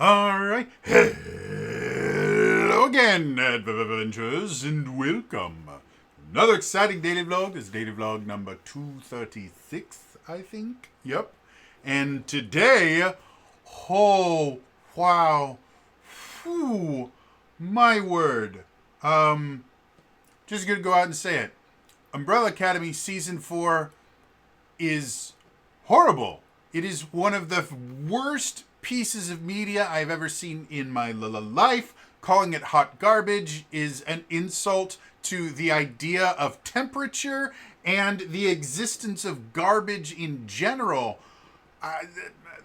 All right. Hello again, adventurers, and welcome. Another exciting daily vlog. This is daily vlog number 236, I think. Yep. And today, oh, wow. Whew, my word. Just gonna go out and say it. Umbrella Academy Season 4 is horrible. It is one of the worst pieces of media I've ever seen in my life. Calling it hot garbage is an insult to the idea of temperature and the existence of garbage in general. Uh,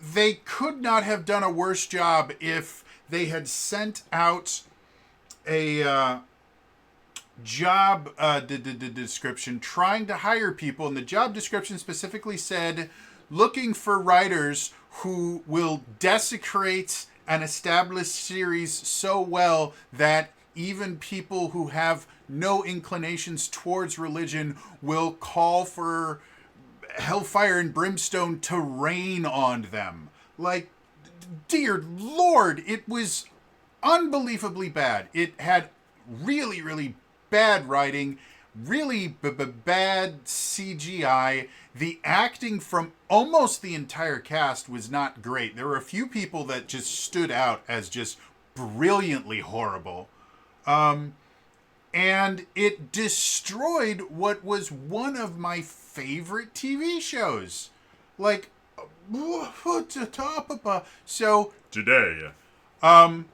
they could not have done a worse job if they had sent out a job description trying to hire people, and the job description specifically said looking for writers who will desecrate an established series so well that even people who have no inclinations towards religion will call for hellfire and brimstone to rain on them. Like, dear Lord, it was unbelievably bad. It had really, really bad writing, really bad CGI. The acting from almost the entire cast was not great. There were a few people that just stood out as just brilliantly horrible. And it destroyed what was one of my favorite TV shows. Like, so today, I'm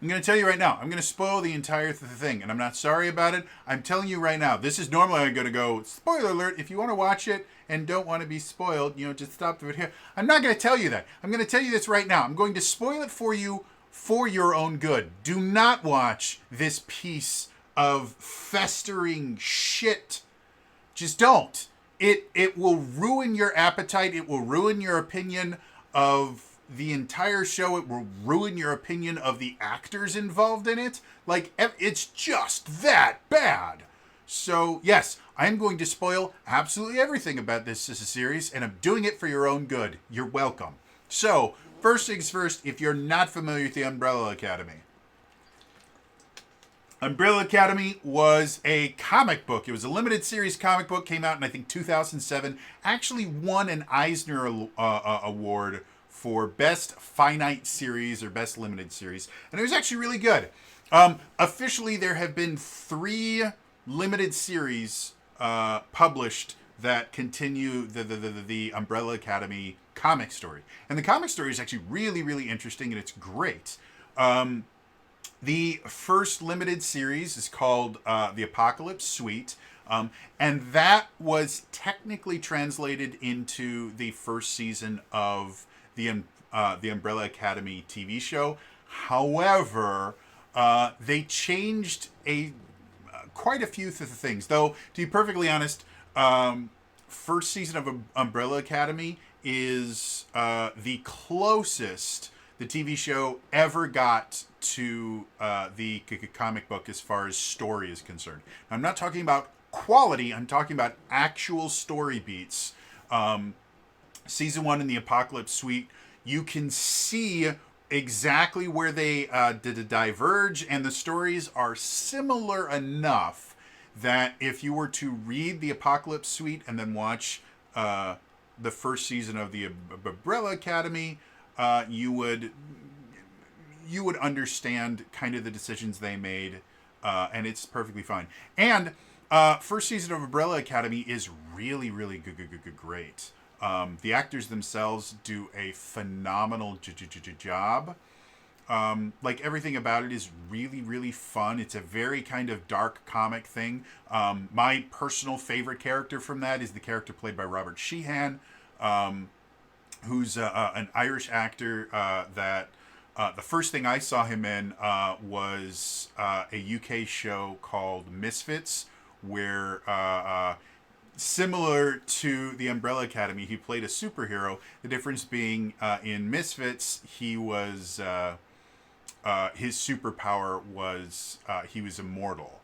going to tell you right now, I'm going to spoil the entire thing, and I'm not sorry about it. I'm telling you right now, this is normally I'm going to go, spoiler alert, if you want to watch it and don't want to be spoiled, just stop the video. I'm not going to tell you that. I'm going to tell you this right now. I'm going to spoil it for you for your own good. Do not watch this piece of festering shit. Just don't. It will ruin your appetite. It will ruin your opinion of the entire show. It will ruin your opinion of the actors involved in it. Like, it's just that bad. So, yes, I'm going to spoil absolutely everything about this series, and I'm doing it for your own good. You're welcome. So, first things first, if you're not familiar with the Umbrella Academy, Umbrella Academy was a comic book. It was a limited series comic book. Came out in, I think, 2007. Actually won an Eisner Award for Best Finite Series or Best Limited Series. And it was actually really good. Officially, there have been 3 limited series published that continue the Umbrella Academy comic story. And the comic story is actually really, really interesting, and it's great. The first limited series is called The Apocalypse Suite, and that was technically translated into the first season of the Umbrella Academy TV show. However, they changed quite a few things. Though, to be perfectly honest, first season of Umbrella Academy is the closest the TV show ever got to the comic book as far as story is concerned. I'm not talking about quality. I'm talking about actual story beats. Season 1 in the Apocalypse Suite, you can see exactly where they diverge, and the stories are similar enough that if you were to read the Apocalypse Suite and then watch the first season of the Umbrella Academy, you would understand kind of the decisions they made, and it's perfectly fine. And first season of Umbrella Academy is really, really great. The actors themselves do a phenomenal job. Like, everything about it is really, really fun. It's a very kind of dark comic thing. My personal favorite character from that is the character played by Robert Sheehan, who's an Irish actor that the first thing I saw him in was a UK show called Misfits, where similar to the Umbrella Academy, he played a superhero. The difference being in Misfits, he was his superpower was he was immortal,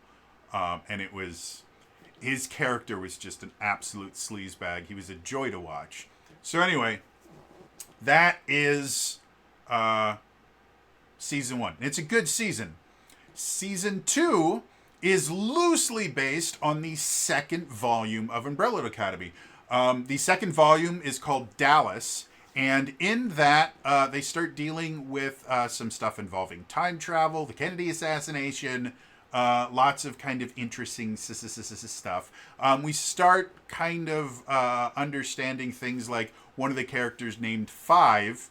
and it was his character was just an absolute sleazebag. He was a joy to watch. So anyway, that is season 1. It's a good season. Season 2 is loosely based on the second volume of Umbrella Academy. The second volume is called Dallas, and in that, they start dealing with some stuff involving time travel, the Kennedy assassination, lots of kind of interesting stuff. We start kind of understanding things like one of the characters named Five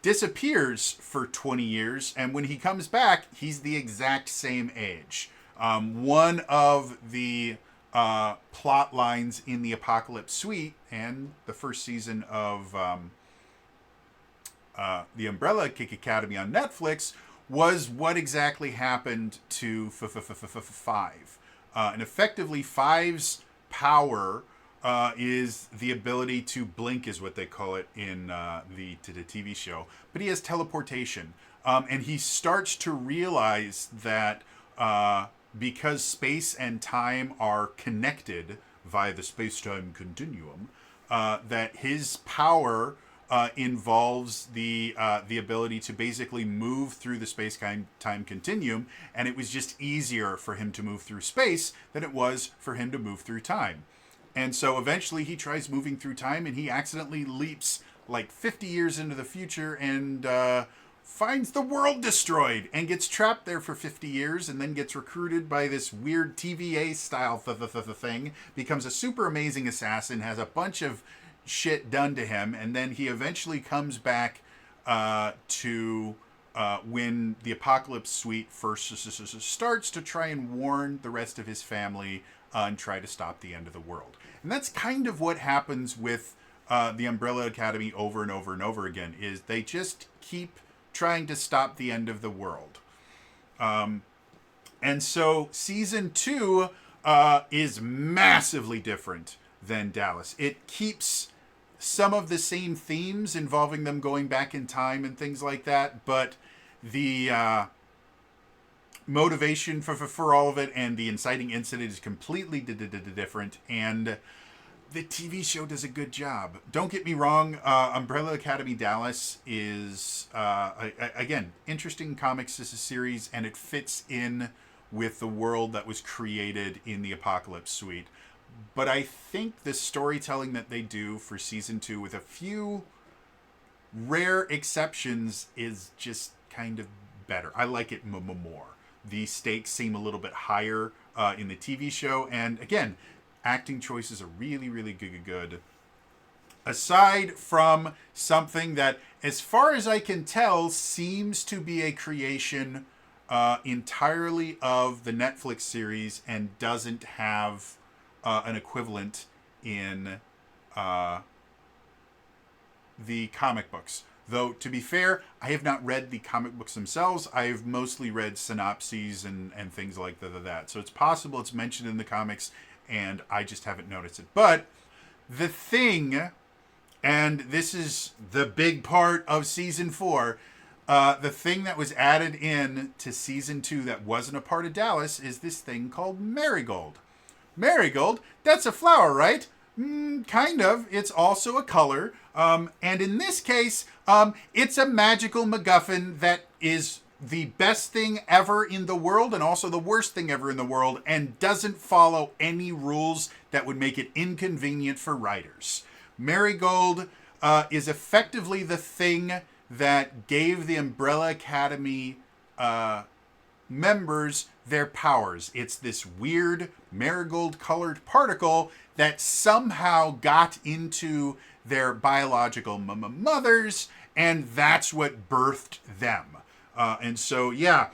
disappears for 20 years, and when he comes back, he's the exact same age. One of the plot lines in the Apocalypse Suite and the first season of the Umbrella Academy on Netflix was what exactly happened to Five. And effectively, Five's power is the ability to blink, is what they call it in the TV show. But he has teleportation. And he starts to realize that because space and time are connected via the space-time continuum, that his power involves the ability to basically move through the space-time continuum, and it was just easier for him to move through space than it was for him to move through time. And so eventually he tries moving through time, and he accidentally leaps like 50 years into the future and finds the world destroyed and gets trapped there for 50 years and then gets recruited by this weird TVA style thing, becomes a super amazing assassin, has a bunch of shit done to him, and then he eventually comes back to when the Apocalypse Suite first starts, to try and warn the rest of his family and try to stop the end of the world. And that's kind of what happens with the Umbrella Academy over and over and over again, is they just keep trying to stop the end of the world. And so season 2 is massively different than Dallas. It keeps some of the same themes involving them going back in time and things like that, but the motivation for all of it and the inciting incident is completely different, and the TV show does a good job. Don't get me wrong, Umbrella Academy Dallas is, again, interesting comics series, and it fits in with the world that was created in the Apocalypse Suite. But I think the storytelling that they do for season 2, with a few rare exceptions, is just kind of better. I like it more. The stakes seem a little bit higher in the TV show, and again, acting choices are really, really good. Aside from something that, as far as I can tell, seems to be a creation entirely of the Netflix series and doesn't have an equivalent in the comic books. Though, to be fair, I have not read the comic books themselves. I've mostly read synopses and things like that. So it's possible it's mentioned in the comics, and I just haven't noticed it. But the thing, and this is the big part of season 4, the thing that was added in to season 2 that wasn't a part of Dallas is this thing called Marigold. Marigold, that's a flower, right? Kind of. It's also a color. And in this case, it's a magical MacGuffin that is the best thing ever in the world and also the worst thing ever in the world, and doesn't follow any rules that would make it inconvenient for writers. Marigold is effectively the thing that gave the Umbrella Academy members their powers. It's this weird marigold-colored particle that somehow got into their biological mothers, and that's what birthed them. And so, yeah,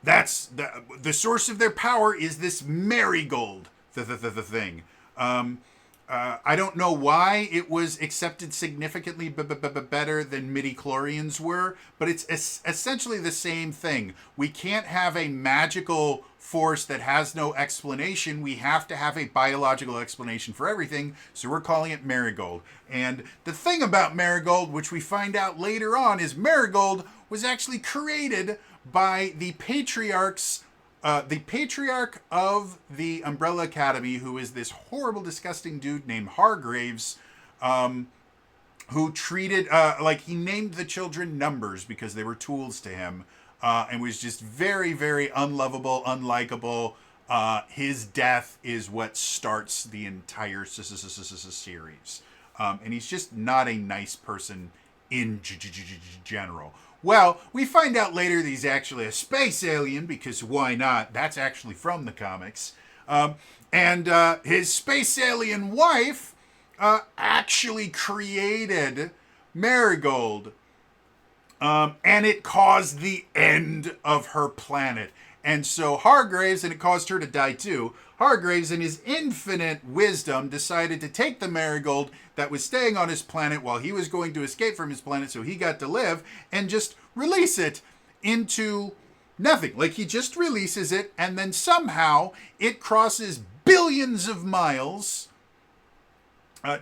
that's the source of their power is this marigold, the thing. I don't know why it was accepted significantly better than midichlorians were, but it's essentially the same thing. We can't have a magical force that has no explanation. We have to have a biological explanation for everything, so we're calling it Marigold. And the thing about Marigold, which we find out later on, is Marigold was actually created by the patriarchs. The patriarch of the Umbrella Academy, who is this horrible, disgusting dude named Hargraves, who treated like he named the children numbers because they were tools to him, and was just very, very unlovable, unlikable. His death is what starts the entire series, and he's just not a nice person in general. Well, we find out later that he's actually a space alien because why not? That's actually from the comics. And his space alien wife actually created Marigold, and it caused the end of her planet. And so Hargreaves, and it caused her to die too, Hargreaves, in his infinite wisdom, decided to take the Marigold that was staying on his planet while he was going to escape from his planet so he got to live, and just release it into nothing. Like, he just releases it, and then somehow it crosses billions of miles,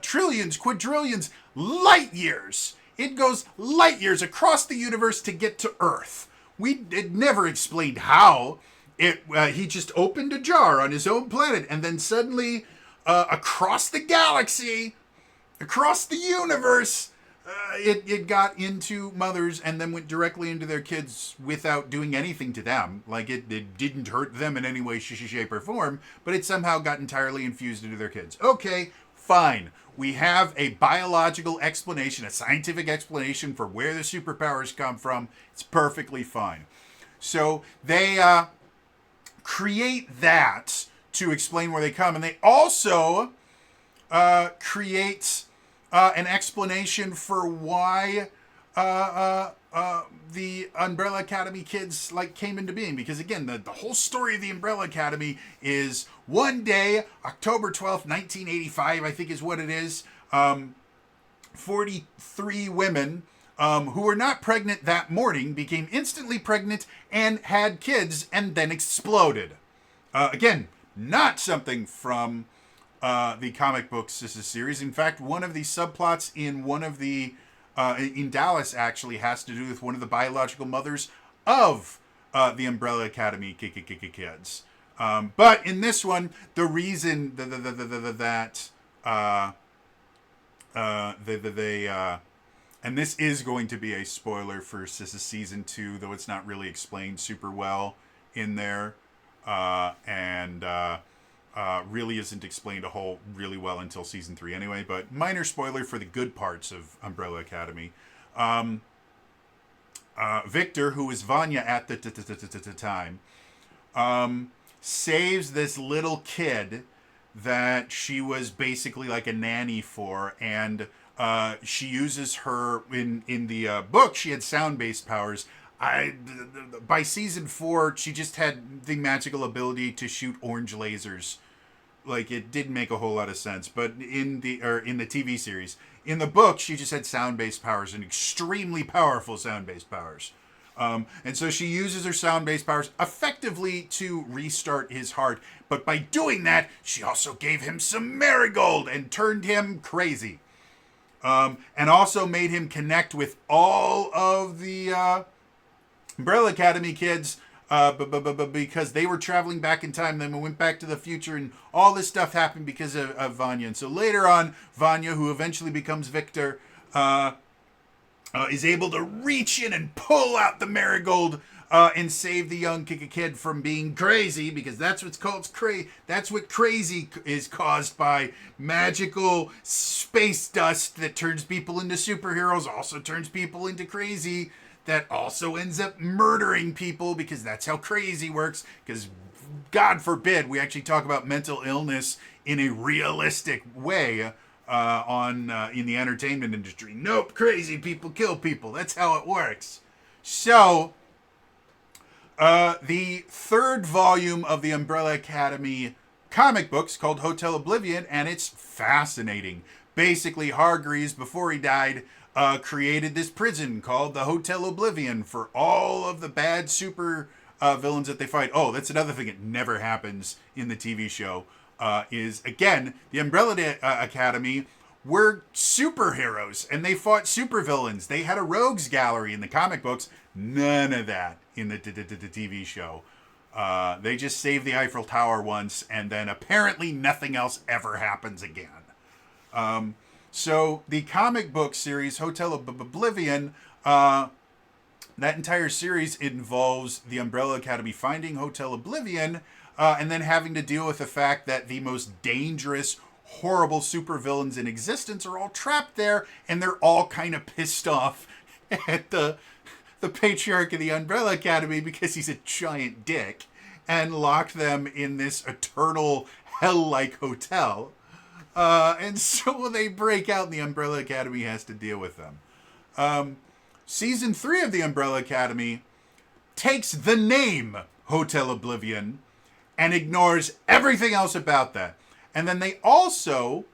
trillions, quadrillions, light years. It goes light years across the universe to get to Earth. It never explained how. He just opened a jar on his own planet, and then suddenly, across the galaxy, across the universe, it got into mothers and then went directly into their kids without doing anything to them. Like, it didn't hurt them in any way, shape, or form, but it somehow got entirely infused into their kids. Okay, fine. We have a biological explanation, a scientific explanation for where the superpowers come from. It's perfectly fine. So they create that to explain where they come, and they also create an explanation for why the Umbrella Academy kids came into being. Because again, the whole story of the Umbrella Academy is one day, October 12th, 1985, I think is what it is. 43 women who were not pregnant that morning became instantly pregnant and had kids and then exploded. Again, not something from the comic books series. In fact, one of the subplots in one of the in Dallas actually has to do with one of the biological mothers of the Umbrella Academy kids. But in this one, the reason that and this is going to be a spoiler for season 2, though it's not really explained super well in there, and really isn't explained really well until season 3 anyway, but minor spoiler for the good parts of Umbrella Academy. Victor, who is Vanya at the time, saves this little kid that she was basically like a nanny for, and she uses her in the book. She had sound-based powers. By season 4, she just had the magical ability to shoot orange lasers. Like, it didn't make a whole lot of sense. But in the TV series, in the book, she just had sound-based powers, and extremely powerful sound-based powers. And so she uses her sound-based powers effectively to restart his heart. But by doing that, she also gave him some Marigold and turned him crazy. And also made him connect with all of the Umbrella Academy kids, because they were traveling back in time. Then we went back to the future, and all this stuff happened because of Vanya. And so later on, Vanya, who eventually becomes Victor, is able to reach in and pull out the Marigold and save the young kid from being crazy, because that's what's called that's what crazy is caused by. Magical space dust that turns people into superheroes also turns people into crazy, that also ends up murdering people, because that's how crazy works. Because God forbid we actually talk about mental illness in a realistic way in the entertainment industry. Nope, crazy people kill people. That's how it works. So the third volume of the Umbrella Academy comic books called Hotel Oblivion, and it's fascinating. Basically, Hargreaves, before he died, created this prison called the Hotel Oblivion for all of the bad super villains that they fight. Oh, that's another thing that never happens in the TV show, is, again, the Umbrella Academy were superheroes, and they fought supervillains. They had a rogues gallery in the comic books. None of that in the TV show. They just saved the Eiffel Tower once, and then apparently nothing else ever happens again. So the comic book series Hotel of Oblivion, that entire series involves the Umbrella Academy finding Hotel Oblivion, and then having to deal with the fact that the most dangerous, horrible supervillains in existence are all trapped there, and they're all kind of pissed off at the patriarch of the Umbrella Academy because he's a giant dick, and locked them in this eternal hell-like hotel. And so they break out, and the Umbrella Academy has to deal with them. Season 3 of the Umbrella Academy takes the name Hotel Oblivion and ignores everything else about that. And then they also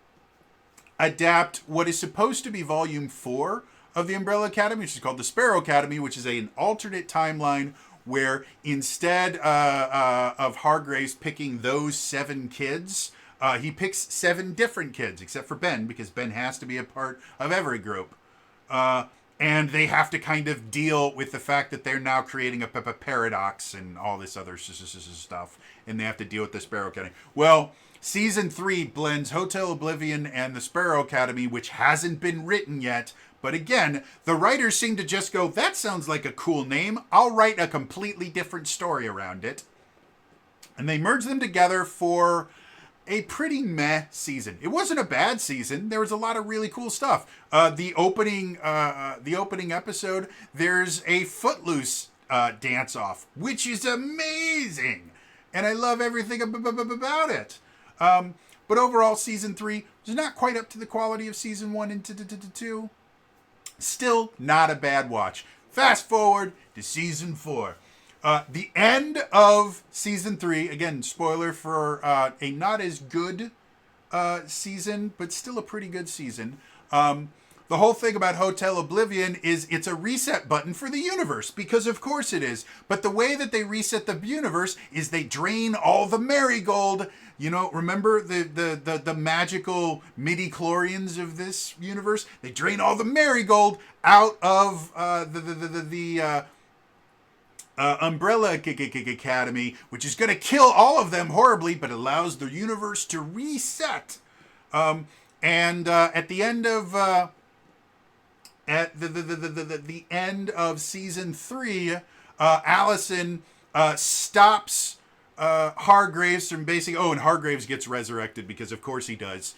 adapt what is supposed to be Volume 4 of the Umbrella Academy, which is called the Sparrow Academy, which is an alternate timeline where instead of Hargreaves picking those 7 kids, he picks 7 different kids, except for Ben, because Ben has to be a part of every group. And they have to kind of deal with the fact that they're now creating a paradox and all this other stuff. And they have to deal with the Sparrow Academy. Well, Season 3 blends Hotel Oblivion and the Sparrow Academy, which hasn't been written yet. But again, the writers seem to just go, that sounds like a cool name. I'll write a completely different story around it. And they merge them together for a pretty meh season. It wasn't a bad season. There was a lot of really cool stuff. The opening episode, there's a Footloose dance off, which is amazing, and I love everything about it. But overall, season 3 was not quite up to the quality of season 1 and 2. Still not a bad watch. Fast forward to season 4. The end of season 3, again, spoiler for a not as good season, but still a pretty good season. The whole thing about Hotel Oblivion is it's a reset button for the universe, because of course it is. But the way that they reset the universe is they drain all the marigold. You know, remember the magical midi-chlorians of this universe? They drain all the marigold out of the Umbrella Academy, which is going to kill all of them horribly, but allows the universe to reset. And at the end of the end of season 3, Allison stops Hargreaves from basically. Oh, and Hargreaves gets resurrected because of course he does.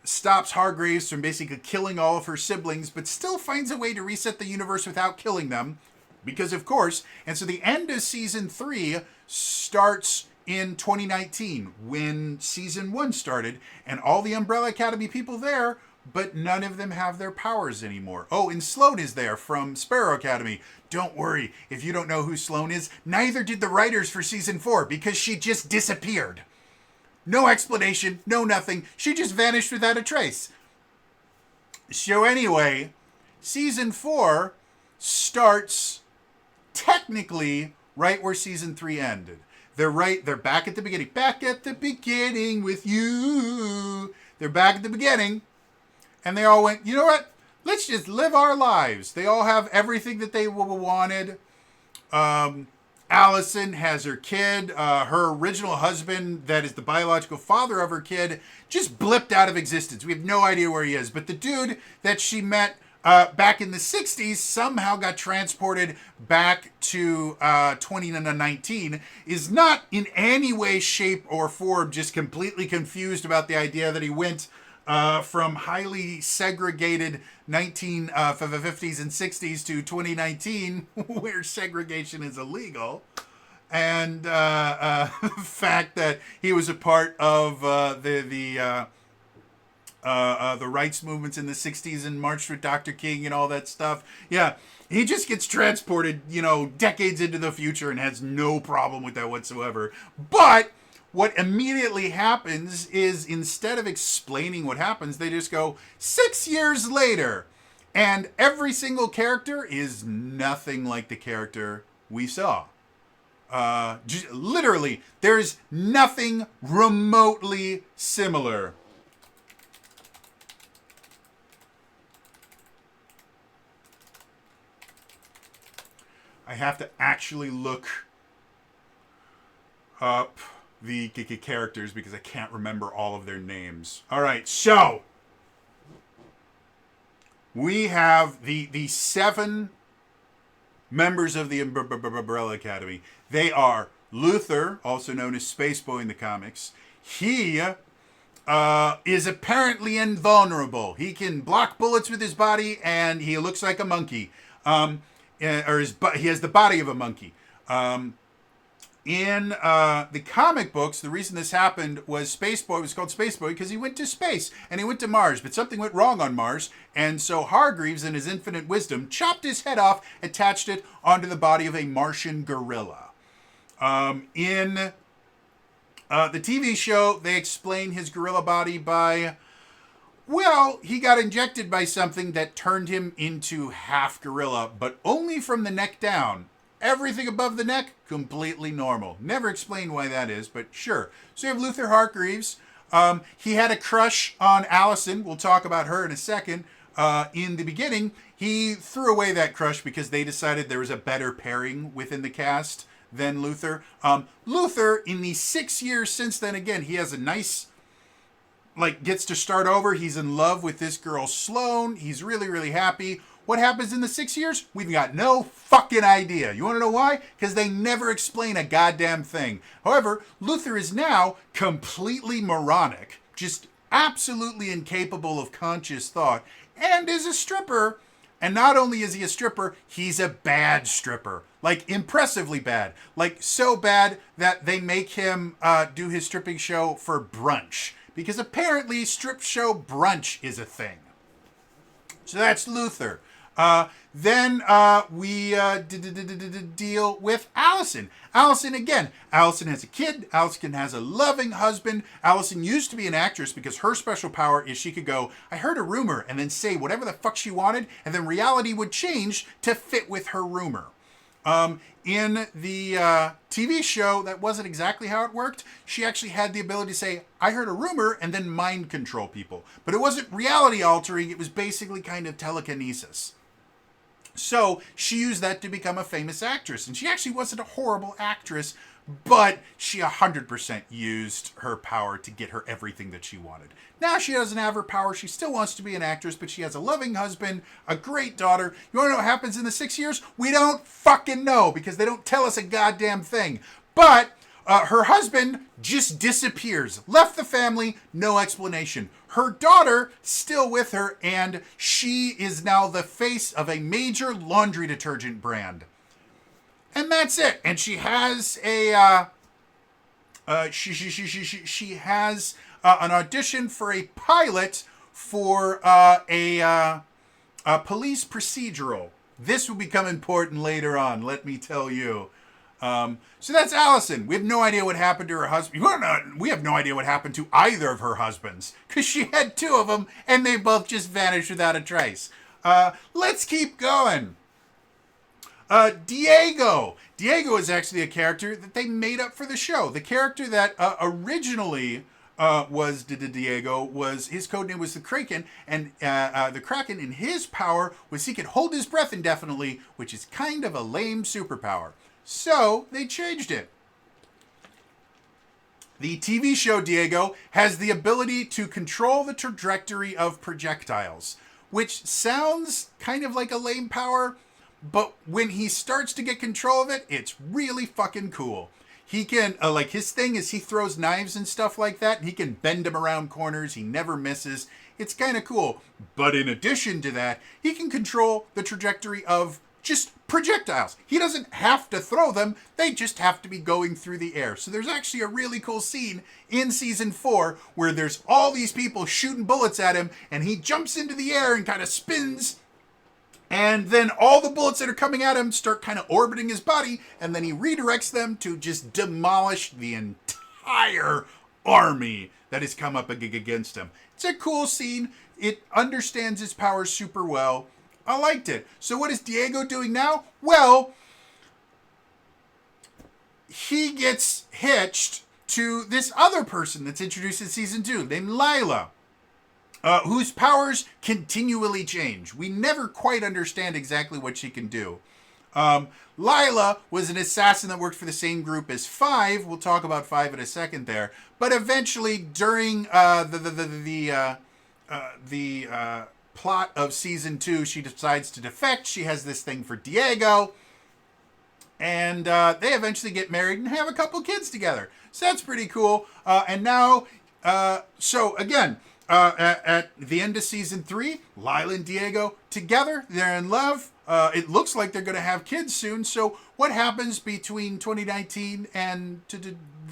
Stops Hargreaves from basically killing all of her siblings, but still finds a way to reset the universe without killing them. Because of course, and so the end of season 3 starts in 2019 when season 1 started, and all the Umbrella Academy people there, but none of them have their powers anymore. Oh, and Sloane is there from Sparrow Academy. Don't worry, if you don't know who Sloane is, neither did the writers for season 4, because she just disappeared. No explanation, no nothing. She just vanished without a trace. So anyway, season 4 starts technically right where season 3 ended. They're back at the beginning. Back at the beginning with you. They're back at the beginning. And they all went, you know what? Let's just live our lives. They all have everything that they wanted. Allison has her kid. Her original husband, that is the biological father of her kid, just blipped out of existence. We have no idea where he is. But the dude that she met back in the 60s somehow got transported back to 2019, is not in any way, shape, or form just completely confused about the idea that he went from highly segregated 1950s and 60s to 2019, where segregation is illegal. And the fact that he was a part of the rights movements in the 60s and marched with Dr. King and all that stuff. Yeah, he just gets transported, decades into the future and has no problem with that whatsoever. But what immediately happens is, instead of explaining what happens, they just go, 6 years later. And every single character is nothing like the character we saw. Literally, there's nothing remotely similar. I have to actually look up the characters because I can't remember all of their names. All right, so we have the 7 members of the Umbrella Academy. They are Luther, also known as Space Boy in the comics. He is apparently invulnerable. He can block bullets with his body, and he looks like a monkey. He has the body of a monkey. In the comic books, the reason this happened was Space Boy was called Space Boy because he went to space and he went to Mars, but something went wrong on Mars, and so Hargreaves, in his infinite wisdom, chopped his head off, attached it onto the body of a Martian gorilla. In the TV show, they explain his gorilla body by, well, he got injected by something that turned him into half gorilla, but only from the neck down. Everything above the neck, completely normal. Never explained why that is, but sure. So you have Luther Hargreaves. He had a crush on Allison. We'll talk about her in a second. In the beginning, he threw away that crush because they decided there was a better pairing within the cast than Luther. Luther, in the 6 years since then, again, he has a nice, gets to start over. He's in love with this girl, Sloane. He's really, really happy. What happens in the 6 years? We've got no fucking idea. You want to know why? Because they never explain a goddamn thing. However, Luther is now completely moronic, just absolutely incapable of conscious thought, and is a stripper. And not only is he a stripper, he's a bad stripper. Impressively bad. So bad that they make him do his stripping show for brunch. Because apparently strip show brunch is a thing. So that's Luther. Then we deal with Allison. Allison, again, Allison has a kid. Allison has a loving husband. Allison used to be an actress because her special power is she could go, I heard a rumor, and then say whatever the fuck she wanted, and then reality would change to fit with her rumor. In the TV show, that wasn't exactly how it worked. She actually had the ability to say, I heard a rumor, and then mind control people. But it wasn't reality altering, it was basically kind of telekinesis. So she used that to become a famous actress. And she actually wasn't a horrible actress, but she 100% used her power to get her everything that she wanted. Now she doesn't have her power. She still wants to be an actress, but she has a loving husband, a great daughter. You want to know what happens in the 6 years? We don't fucking know because they don't tell us a goddamn thing. But her husband just disappears. Left the family, no explanation. Her daughter still with her, and she is now the face of a major laundry detergent brand. And that's it. And she has a she has an audition for a pilot for a police procedural. This will become important later on, let me tell you. So that's Allison. We have no idea what happened to her husband. We have no idea what happened to either of her husbands because she had 2 of them and they both just vanished without a trace. Let's keep going. Diego. Diego is actually a character that they made up for the show. The character that originally was Diego was, his codename was the Kraken, and the Kraken, in his power was he could hold his breath indefinitely, which is kind of a lame superpower. So they changed it. The TV show Diego has the ability to control the trajectory of projectiles, which sounds kind of like a lame power, but when he starts to get control of it, it's really fucking cool. He can, his thing is he throws knives and stuff like that, and he can bend them around corners. He never misses. It's kind of cool. But in addition to that, he can control the trajectory of just projectiles. He doesn't have to throw them. They just have to be going through the air. So there's actually a really cool scene in season 4 where there's all these people shooting bullets at him, and he jumps into the air and kind of spins. And then all the bullets that are coming at him start kind of orbiting his body, and then he redirects them to just demolish the entire army that has come up against him. It's a cool scene. It understands his powers super well. I liked it. So what is Diego doing now? Well, he gets hitched to this other person that's introduced in season 2 named Lila. Whose powers continually change. We never quite understand exactly what she can do. Lila was an assassin that worked for the same group as Five. We'll talk about Five in a second there. But eventually, during the plot of season 2, she decides to defect. She has this thing for Diego. And they eventually get married and have a couple kids together. So that's pretty cool. And now, so again, at the end of season 3, Lila and Diego together, they're in love. It looks like they're going to have kids soon. So what happens between 2019 and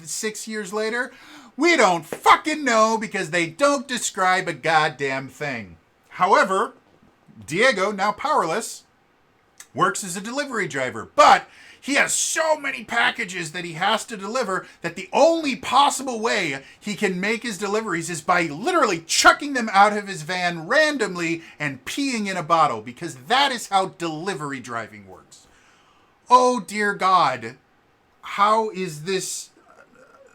6 years later? We don't fucking know, because they don't describe a goddamn thing. However, Diego, now powerless, works as a delivery driver. But he has so many packages that he has to deliver that the only possible way he can make his deliveries is by literally chucking them out of his van randomly and peeing in a bottle, because that is how delivery driving works. Oh dear God. How is this?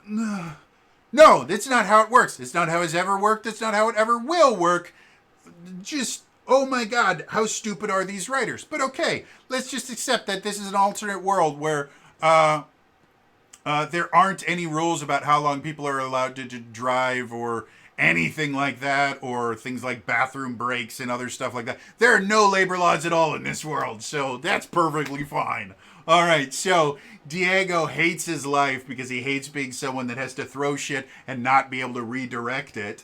No, that's not how it works. It's not how it's ever worked. It's not how it ever will work. Just, oh my God, how stupid are these writers? But okay, let's just accept that this is an alternate world where there aren't any rules about how long people are allowed to drive or anything like that, or things like bathroom breaks and other stuff like that. There are no labor laws at all in this world, so that's perfectly fine. All right, so Diego hates his life because he hates being someone that has to throw shit and not be able to redirect it.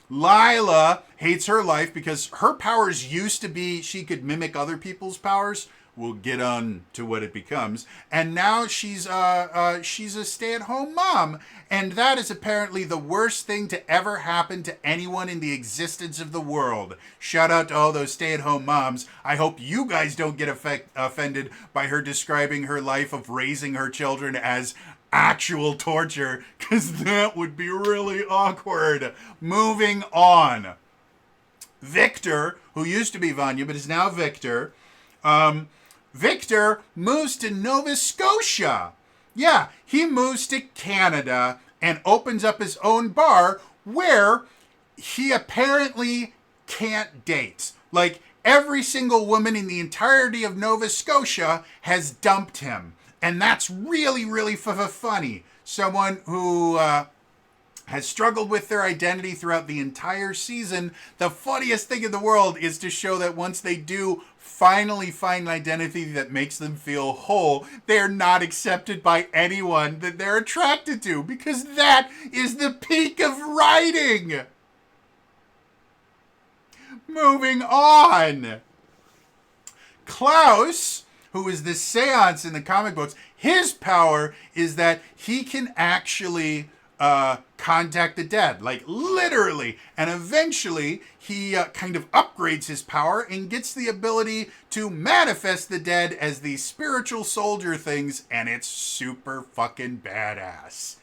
Lila hates her life because her powers used to be she could mimic other people's powers. We'll get on to what it becomes. And now she's a stay-at-home mom. And that is apparently the worst thing to ever happen to anyone in the existence of the world. Shout out to all those stay-at-home moms. I hope you guys don't get offended by her describing her life of raising her children as actual torture, because that would be really awkward. Moving on. Victor, who used to be Vanya but is now Victor, Victor moves to Nova Scotia. Yeah, he moves to Canada and opens up his own bar where he apparently can't date. Like, every single woman in the entirety of Nova Scotia has dumped him. And that's really, really funny. Someone who has struggled with their identity throughout the entire season. The funniest thing in the world is to show that once they do finally find an identity that makes them feel whole, they're not accepted by anyone that they're attracted to, because that is the peak of writing. Moving on. Klaus, who is this seance in the comic books, his power is that he can actually contact the dead, like literally. And eventually he kind of upgrades his power and gets the ability to manifest the dead as these spiritual soldier things, and it's super fucking badass.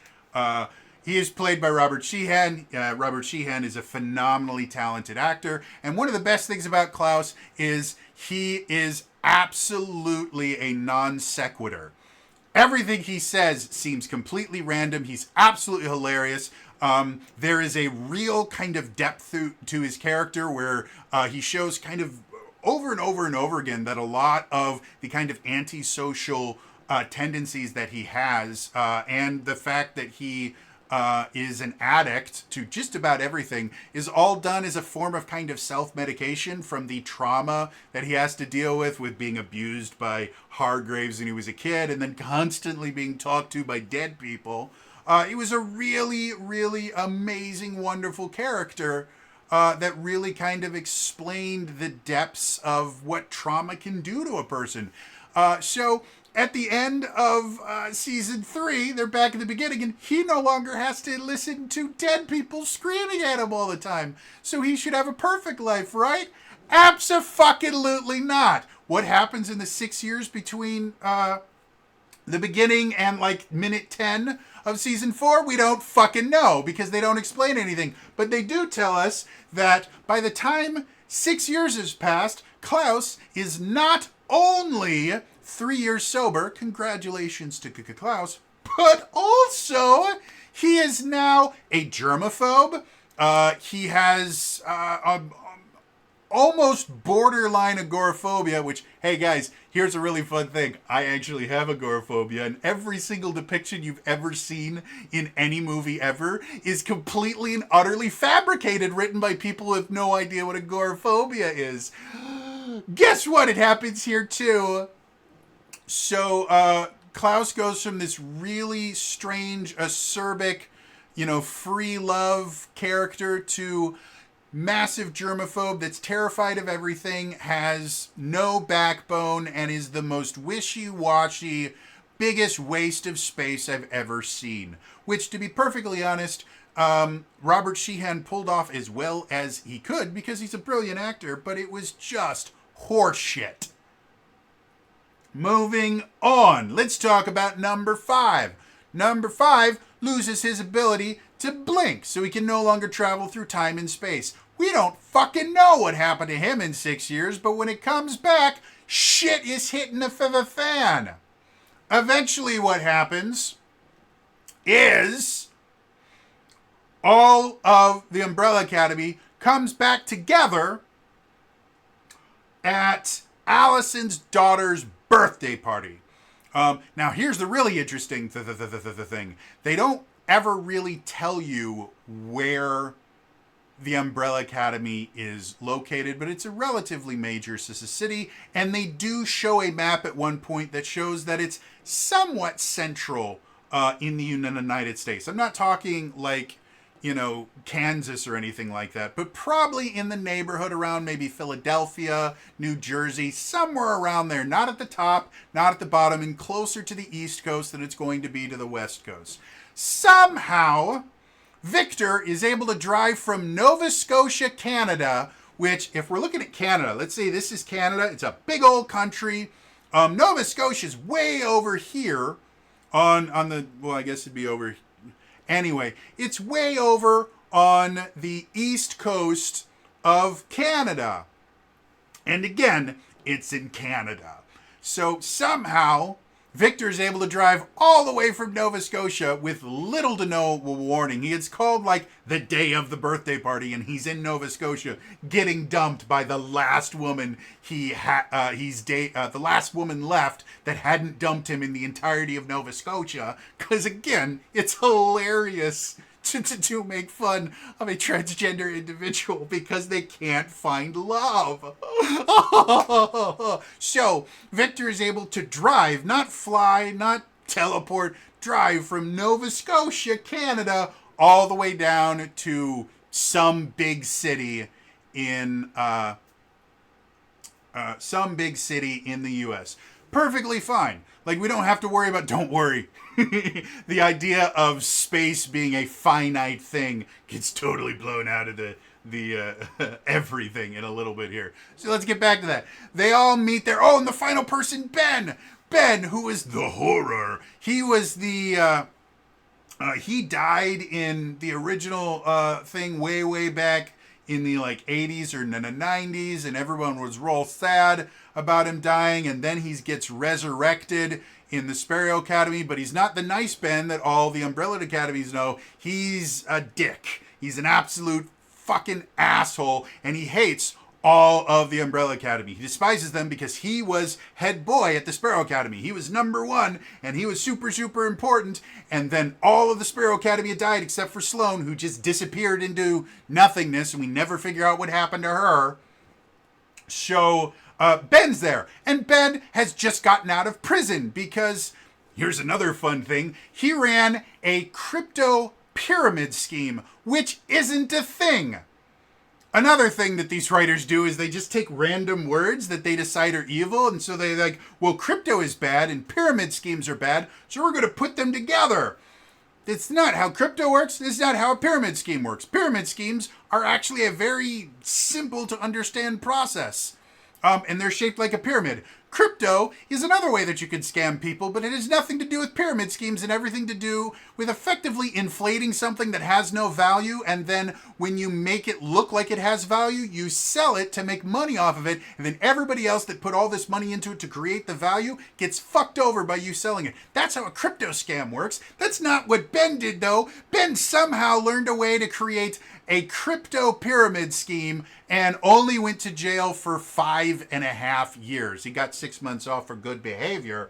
He is played by Robert Sheehan. Robert Sheehan is a phenomenally talented actor. And one of the best things about Klaus is he is absolutely a non sequitur. Everything he says seems completely random. He's absolutely hilarious. There is a real kind of depth to his character where he shows kind of over and over and over again that a lot of the kind of antisocial tendencies that he has, and the fact that he is an addict to just about everything, is all done as a form of kind of self-medication from the trauma that he has to deal with being abused by Hargraves when he was a kid, and then constantly being talked to by dead people. It was a really, really amazing, wonderful character that really kind of explained the depths of what trauma can do to a person. So at the end of season 3, they're back at the beginning, and he no longer has to listen to dead people screaming at him all the time. So he should have a perfect life, right? Abso-fucking-lutely not. What happens in the 6 years between the beginning and like minute 10 of season 4, we don't fucking know, because they don't explain anything. But they do tell us that by the time 6 years has passed, Klaus is not only 3 years sober, congratulations to Klaus, but also he is now a germaphobe. He has almost borderline agoraphobia, which, hey guys, here's a really fun thing. I actually have agoraphobia, and every single depiction you've ever seen in any movie ever is completely and utterly fabricated, written by people who have no idea what agoraphobia is. Guess what? It happens here too. So, Klaus goes from this really strange, acerbic, free love character to massive germaphobe that's terrified of everything, has no backbone, and is the most wishy-washy, biggest waste of space I've ever seen. Which, to be perfectly honest, Robert Sheehan pulled off as well as he could because he's a brilliant actor, but it was just horseshit. Moving on, let's talk about number 5. Number 5 loses his ability to blink, so he can no longer travel through time and space. We don't fucking know what happened to him in 6 years, but when it comes back, shit is hitting the fan. Eventually what happens is all of the Umbrella Academy comes back together at Allison's daughter's birthday party. Now, here's the really interesting thing. They don't ever really tell you where the Umbrella Academy is located, but it's a relatively major city, and they do show a map at one point that shows that it's somewhat central in the United States. I'm not talking like, Kansas or anything like that, but probably in the neighborhood around maybe Philadelphia, New Jersey, somewhere around there. Not at the top, not at the bottom, and closer to the East Coast than it's going to be to the West Coast. Somehow, Victor is able to drive from Nova Scotia, Canada, which, if we're looking at Canada, let's say this is Canada, it's a big old country. Nova Scotia's way over here on the, well, I guess it'd be over. Anyway, it's way over on the east coast of Canada. And again, it's in Canada. So somehow, Victor is able to drive all the way from Nova Scotia with little to no warning. He gets called like the day of the birthday party, and he's in Nova Scotia getting dumped by the last woman the last woman left that hadn't dumped him in the entirety of Nova Scotia. Because again, it's hilarious to make fun of a transgender individual because they can't find love. So, Victor is able to drive, not fly, not teleport, drive from Nova Scotia, Canada, all the way down to some big city in the U.S. Perfectly fine. Like, we don't have to worry about, don't worry. The idea of space being a finite thing gets totally blown out of the everything in a little bit here. So let's get back to that. They all meet there. Oh, and the final person, Ben. Ben, who is the horror. He was the, he died in the original thing way back in the 80s or 90s, and everyone was real sad about him dying, and then he gets resurrected in the Sparrow Academy, but he's not the nice Ben that all the Umbrella Academies know. He's a dick. He's an absolute fucking asshole, and he hates all of the Umbrella Academy. He despises them because he was head boy at the Sparrow Academy. He was number one, and he was super important, and then all of the Sparrow Academy had died except for Sloane, who just disappeared into nothingness, and we never figure out what happened to her. So, Ben's there, and Ben has just gotten out of prison because, here's another fun thing, he ran a crypto pyramid scheme, which isn't a thing. Another thing that these writers do is they just take random words that they decide are evil, and so they well, crypto is bad and pyramid schemes are bad, so we're going to put them together. It's not how crypto works. It's not how a pyramid scheme works. Pyramid schemes are actually a very simple to understand process. And they're shaped like a pyramid. Crypto is another way that you can scam people, but it has nothing to do with pyramid schemes and everything to do with effectively inflating something that has no value, and then when you make it look like it has value, you sell it to make money off of it, and then everybody else that put all this money into it to create the value gets fucked over by you selling it. That's how a crypto scam works. That's not what Ben did, though. Ben somehow learned a way to create a crypto pyramid scheme and only went to jail for 5.5 years. He got 6 months off for good behavior.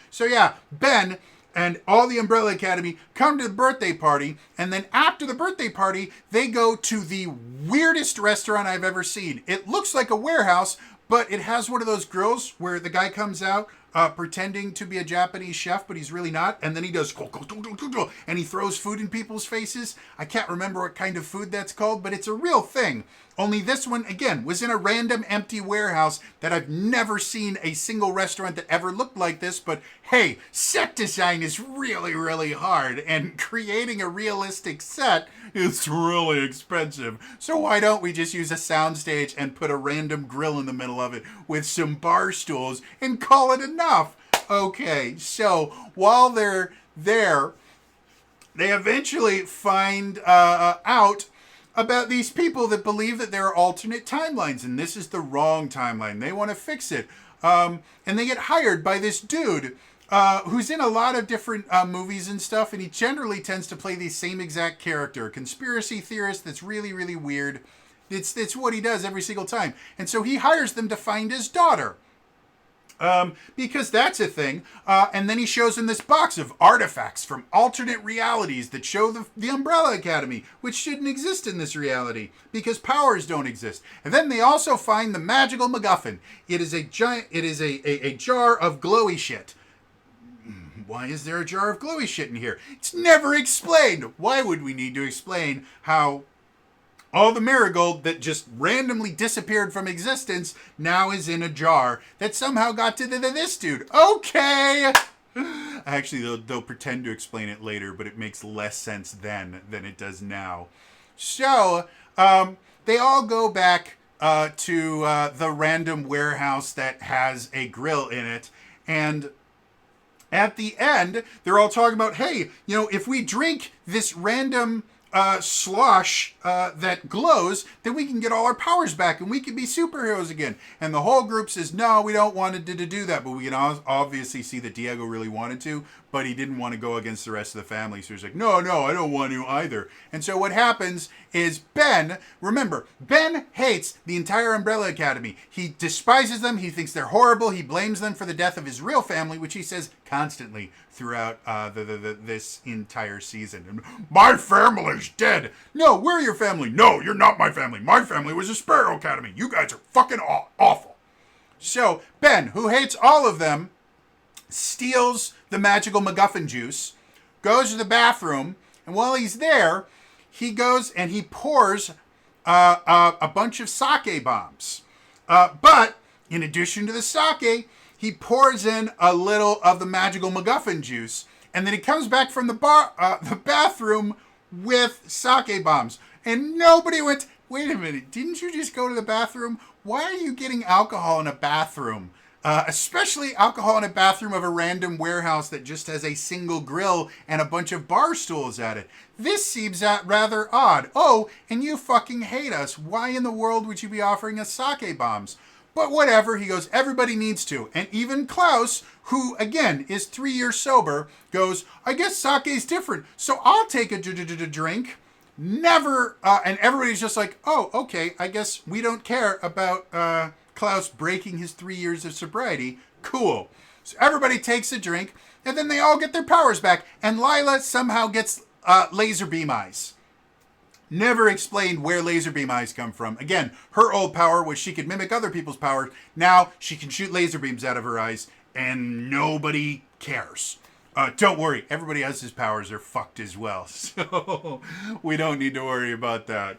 So yeah, Ben and all the Umbrella Academy come to the birthday party, and then after the birthday party, they go to the weirdest restaurant I've ever seen. It looks like a warehouse, but it has one of those grills where the guy comes out pretending to be a Japanese chef, but he's really not. And then he does, and he throws food in people's faces. I can't remember what kind of food that's called, but it's a real thing. Only this one, again, was in a random empty warehouse that I've never seen a single restaurant that ever looked like this. But hey, set design is really, really hard, and creating a realistic set is really expensive. So why don't we just use a soundstage and put a random grill in the middle of it with some bar stools and call it enough? Okay, so while they're there, they eventually find out about these people that believe that there are alternate timelines, and this is the wrong timeline. They want to fix it. And they get hired by this dude who's in a lot of different movies and stuff, and he generally tends to play the same exact character, a conspiracy theorist that's really, really weird. It's what he does every single time. And so he hires them to find his daughter. Because that's a thing. And then he shows them this box of artifacts from alternate realities that show the Umbrella Academy, which shouldn't exist in this reality because powers don't exist. And then they also find the magical MacGuffin. It is a jar of glowy shit. Why is there a jar of glowy shit in here? It's never explained. Why would we need to explain how all the marigold that just randomly disappeared from existence now is in a jar that somehow got to this dude? Okay! Actually, they'll pretend to explain it later, but it makes less sense then than it does now. So, they all go back to the random warehouse that has a grill in it, and at the end, they're all talking about, hey, if we drink this random slosh that glows, then we can get all our powers back and we can be superheroes again. And the whole group says, no, we don't want to do that. But we can obviously see that Diego really wanted to, but he didn't want to go against the rest of the family. So he's like, no, I don't want to either. And so what happens is Ben hates the entire Umbrella Academy. He despises them. He thinks they're horrible. He blames them for the death of his real family, which he says constantly throughout this entire season. And, my family's dead. No, we're your family. No, you're not my family. My family was a Sparrow Academy. You guys are fucking awful. So Ben, who hates all of them, steals the magical MacGuffin juice, goes to the bathroom, and while he's there, he goes and he pours a bunch of sake bombs. But in addition to the sake, he pours in a little of the magical MacGuffin juice, and then he comes back from the bathroom with sake bombs. And nobody went, wait a minute, didn't you just go to the bathroom? Why are you getting alcohol in a bathroom? Especially alcohol in a bathroom of a random warehouse that just has a single grill and a bunch of bar stools at it. This seems rather odd. Oh, and you fucking hate us. Why in the world would you be offering us sake bombs? But whatever, he goes, everybody needs to. And even Klaus, who, again, is 3 years sober, goes, I guess sake's different, so I'll take a drink. Never, and everybody's just like, oh, okay, I guess we don't care about Klaus breaking his 3 years of sobriety. Cool. So everybody takes a drink, and then they all get their powers back, and Lila somehow gets laser beam eyes. Never explained where laser beam eyes come from. Again, her old power was she could mimic other people's powers. Now she can shoot laser beams out of her eyes, and nobody cares. Don't worry, everybody else's powers are fucked as well, so we don't need to worry about that.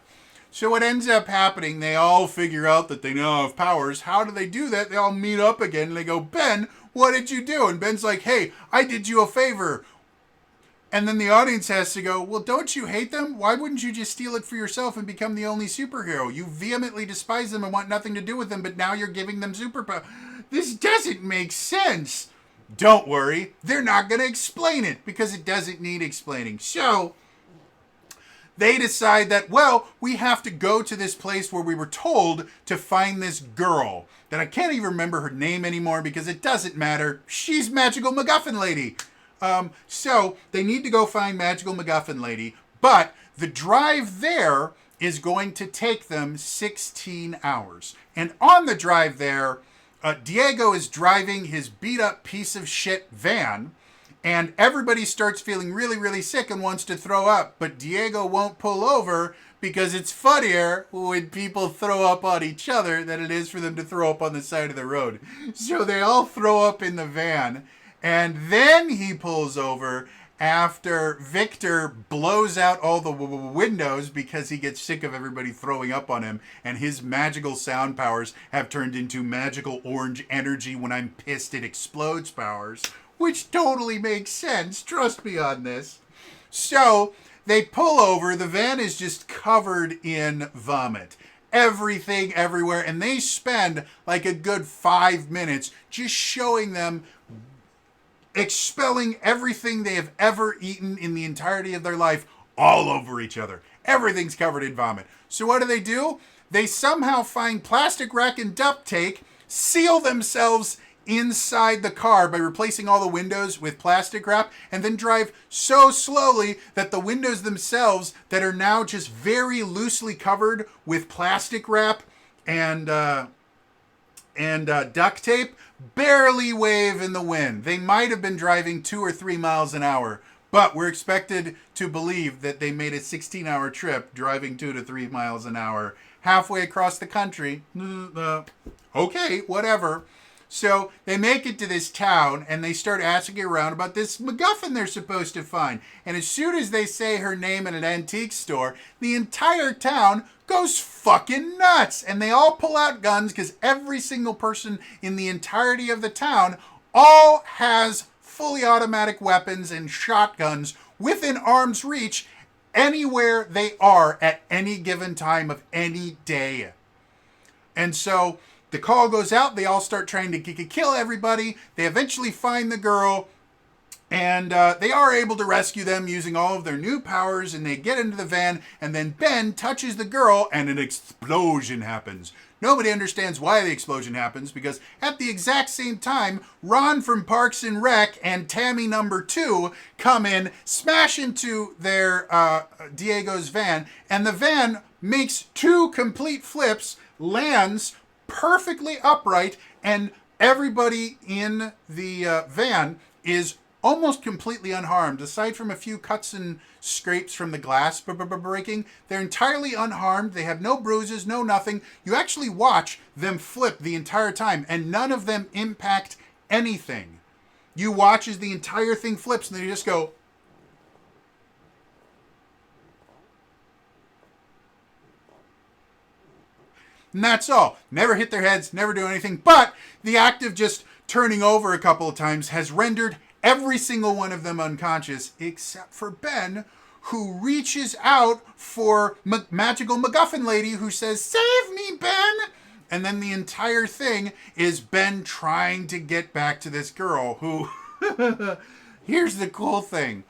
So what ends up happening, they all figure out that they now have powers. How do they do that? They all meet up again, and they go, Ben, what did you do? And Ben's like, hey, I did you a favor. And then the audience has to go, well, don't you hate them? Why wouldn't you just steal it for yourself and become the only superhero? You vehemently despise them and want nothing to do with them, but now you're giving them superpower. This doesn't make sense. Don't worry, they're not going to explain it because it doesn't need explaining. So they decide that, well, we have to go to this place where we were told to find this girl that I can't even remember her name anymore because it doesn't matter. She's Magical MacGuffin Lady. So they need to go find Magical MacGuffin Lady, but the drive there is going to take them 16 hours. And on the drive there, Diego is driving his beat up piece of shit van, and everybody starts feeling really, really sick and wants to throw up, but Diego won't pull over because it's funnier when people throw up on each other than it is for them to throw up on the side of the road. So they all throw up in the van, and then he pulls over after Victor blows out all the windows because he gets sick of everybody throwing up on him, and his magical sound powers have turned into magical orange energy when I'm pissed it explodes powers, which totally makes sense. Trust me on this. So they pull over. The van is just covered in vomit. Everything everywhere. And they spend like a good 5 minutes just showing them expelling everything they have ever eaten in the entirety of their life all over each other. Everything's covered in vomit. So what do? They somehow find plastic wrap and duct tape, seal themselves inside the car by replacing all the windows with plastic wrap, and then drive so slowly that the windows themselves that are now just very loosely covered with plastic wrap and duct tape barely wave in the wind. They might have been driving 2 or 3 miles an hour, but we're expected to believe that they made a 16-hour trip driving 2 to 3 miles an hour halfway across the country. Okay, whatever. So they make it to this town and they start asking around about this MacGuffin they're supposed to find. And as soon as they say her name in an antique store, the entire town goes fucking nuts. And they all pull out guns because every single person in the entirety of the town all has fully automatic weapons and shotguns within arm's reach anywhere they are at any given time of any day. And so the call goes out. They all start trying to kill everybody. They eventually find the girl, and they are able to rescue them using all of their new powers, and they get into the van, and then Ben touches the girl, and an explosion happens. Nobody understands why the explosion happens, because at the exact same time, Ron from Parks and Rec and Tammy number 2 come in, smash into their Diego's van, and the van makes 2 complete flips, lands perfectly upright, and everybody in the van is almost completely unharmed. Aside from a few cuts and scrapes from the glass breaking, they're entirely unharmed. They have no bruises, no nothing. You actually watch them flip the entire time, and none of them impact anything. You watch as the entire thing flips, and then you just go, and that's all. Never hit their heads, never do anything. But the act of just turning over a couple of times has rendered every single one of them unconscious, except for Ben, who reaches out for Magical MacGuffin Lady, who says, "Save me, Ben!" And then the entire thing is Ben trying to get back to this girl who... Here's the cool thing.